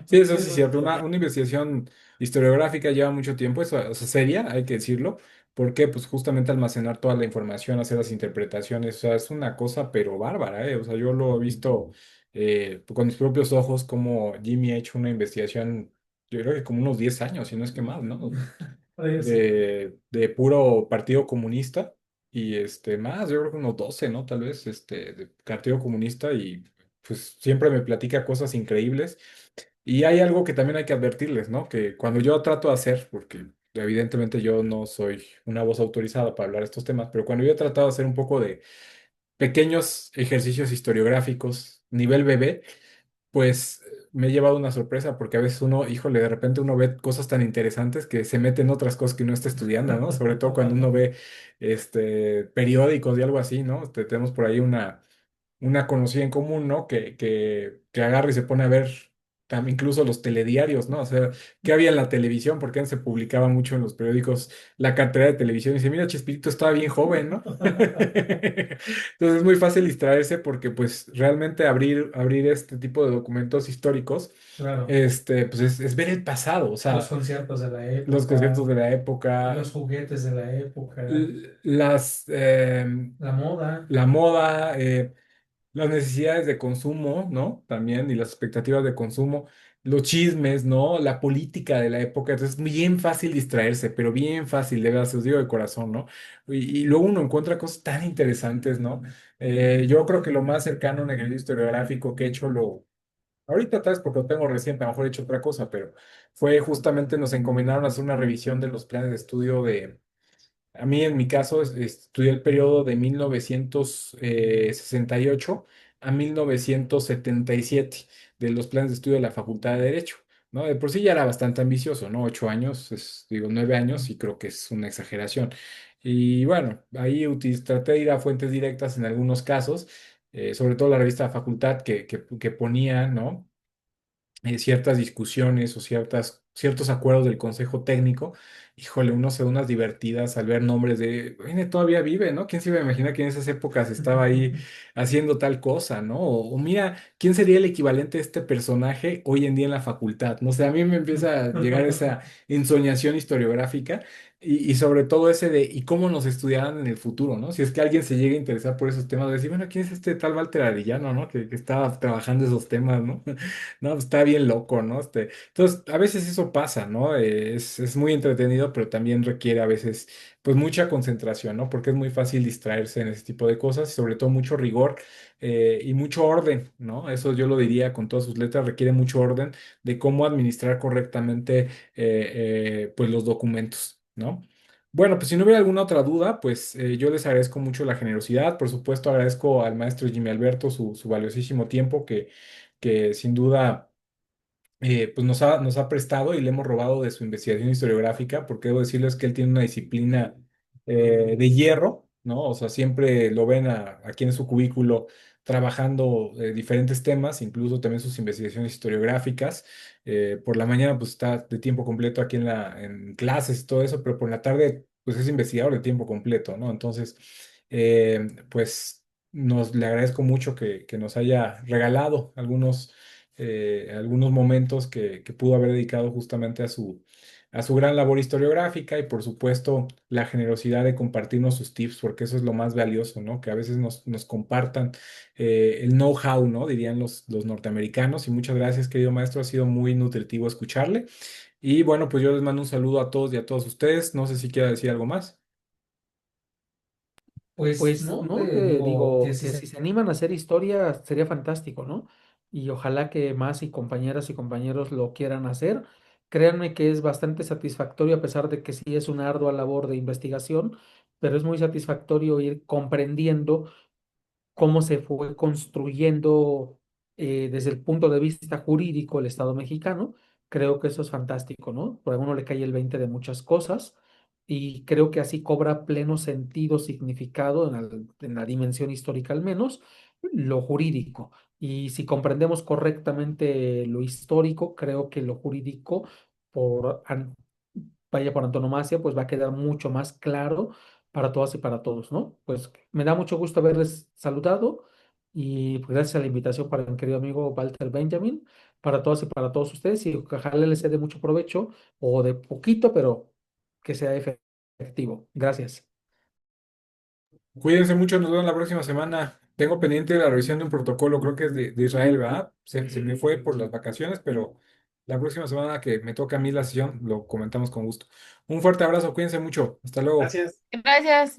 Sí, eso sí es cierto. Una investigación historiográfica lleva mucho tiempo, eso, o sea, seria, hay que decirlo, porque pues justamente almacenar toda la información, hacer las interpretaciones, o sea, es una cosa pero bárbara, ¿eh? O sea, yo lo he visto con mis propios ojos como Jimmy ha hecho una investigación, yo creo que como unos 10 años, si no es que más, ¿no? De puro Partido Comunista y más, yo creo que unos 12, ¿no? Tal vez, de Partido Comunista y pues siempre me platica cosas increíbles. Y hay algo que también hay que advertirles, ¿no? Que cuando yo trato de hacer, porque evidentemente yo no soy una voz autorizada para hablar de estos temas, pero cuando yo he tratado de hacer un poco de pequeños ejercicios historiográficos, nivel bebé, pues me he llevado una sorpresa porque a veces uno, híjole, de repente uno ve cosas tan interesantes que se mete en otras cosas que uno está estudiando, ¿no? Sobre todo cuando uno ve periódicos y algo así, ¿no? Tenemos por ahí una conocida en común, ¿no? Que agarra y se pone a ver incluso los telediarios, ¿no? O sea, ¿qué había en la televisión? Porque antes se publicaba mucho en los periódicos la cartera de televisión y dice, mira, Chespirito estaba bien joven, ¿no? Entonces es muy fácil distraerse porque pues realmente abrir este tipo de documentos históricos, Claro, pues es ver el pasado, o los sea, conciertos de la los conceptos época, de la época, los juguetes de la época, las, la moda. la moda, las necesidades de consumo, ¿no? También, y las expectativas de consumo, los chismes, ¿no? La política de la época. Entonces es bien fácil distraerse, pero bien fácil, de verdad, se os digo de corazón, ¿no? Y luego uno encuentra cosas tan interesantes, ¿no? Yo creo que lo más cercano a un ejercicio historiográfico que he hecho, ahorita tal vez porque lo tengo reciente, a lo mejor he hecho otra cosa, pero fue justamente nos encomendaron a hacer una revisión de los planes de estudio a mí, en mi caso, estudié el periodo de 1968 a 1977 de los planes de estudio de la Facultad de Derecho, ¿no? De por sí ya era bastante ambicioso, ¿no? 8 años, digo, 9 años, y creo que es una exageración. Y bueno, ahí traté de ir a fuentes directas en algunos casos, sobre todo la revista Facultad que ponía, ¿no? Ciertas discusiones o ciertos acuerdos del Consejo Técnico, híjole, uno se da unas divertidas al ver nombres de, "Oye, todavía vive, ¿no? ¿Quién se iba a imaginar que en esas épocas estaba ahí haciendo tal cosa, ¿no? O mira, ¿quién sería el equivalente de este personaje hoy en día en la facultad? No sé, a mí me empieza a llegar esa ensoñación historiográfica y sobre todo ese de, ¿y cómo nos estudiarán en el futuro, ¿no? Si es que alguien se llega a interesar por esos temas, de decir, bueno, ¿quién es este tal Walter Arellano, ¿no? Que estaba trabajando esos temas, ¿no? No, pues, está bien loco, ¿no? Entonces, a veces eso eso pasa, ¿no? Es muy entretenido, pero también requiere a veces, pues, mucha concentración, ¿no? Porque es muy fácil distraerse en ese tipo de cosas y sobre todo mucho rigor y mucho orden, ¿no? Eso yo lo diría con todas sus letras, requiere mucho orden de cómo administrar correctamente, pues, los documentos, ¿no? Bueno, pues si no hubiera alguna otra duda, pues yo les agradezco mucho la generosidad. Por supuesto, agradezco al maestro Jimmy Alberto su valiosísimo tiempo que sin duda pues nos ha prestado y le hemos robado de su investigación historiográfica, porque debo decirles que él tiene una disciplina de hierro, ¿no? O sea, siempre lo ven aquí en su cubículo trabajando diferentes temas, incluso también sus investigaciones historiográficas. Por la mañana, pues está de tiempo completo aquí en clases y todo eso, pero por la tarde, pues es investigador de tiempo completo, ¿no? Entonces, pues le agradezco mucho que nos haya regalado algunos momentos que pudo haber dedicado justamente a su gran labor historiográfica y por supuesto la generosidad de compartirnos sus tips, porque eso es lo más valioso, ¿no? Que a veces nos compartan el know-how, ¿no? Dirían los norteamericanos. Y muchas gracias, querido maestro, ha sido muy nutritivo escucharle. Y bueno, pues yo les mando un saludo a todos y a todos ustedes. No sé si quiera decir algo más. Pues Pues no, no, te te digo que digo si que si se... se animan a hacer historia sería fantástico, ¿no? Y ojalá que más y compañeras y compañeros lo quieran hacer. Créanme que es bastante satisfactorio, a pesar de que sí es una ardua labor de investigación, pero es muy satisfactorio ir comprendiendo cómo se fue construyendo desde el punto de vista jurídico el Estado mexicano. Creo que eso es fantástico, ¿no? Por a uno le cae el 20 de muchas cosas y creo que así cobra pleno sentido, significado en la dimensión histórica al menos, lo jurídico. Y si comprendemos correctamente lo histórico, creo que lo jurídico, por, vaya por antonomasia, pues va a quedar mucho más claro para todas y para todos, ¿no? Pues me da mucho gusto haberles saludado y pues, gracias a la invitación para mi querido amigo Walter Benjamin, para todas y para todos ustedes y ojalá les sea de mucho provecho o de poquito, pero que sea efectivo. Gracias. Cuídense mucho, nos vemos la próxima semana. Tengo pendiente la revisión de un protocolo, creo que es de Israel, ¿verdad? Se me fue por las vacaciones, pero la próxima semana que me toca a mí la sesión, lo comentamos con gusto. Un fuerte abrazo, cuídense mucho. Hasta luego. Gracias. Gracias.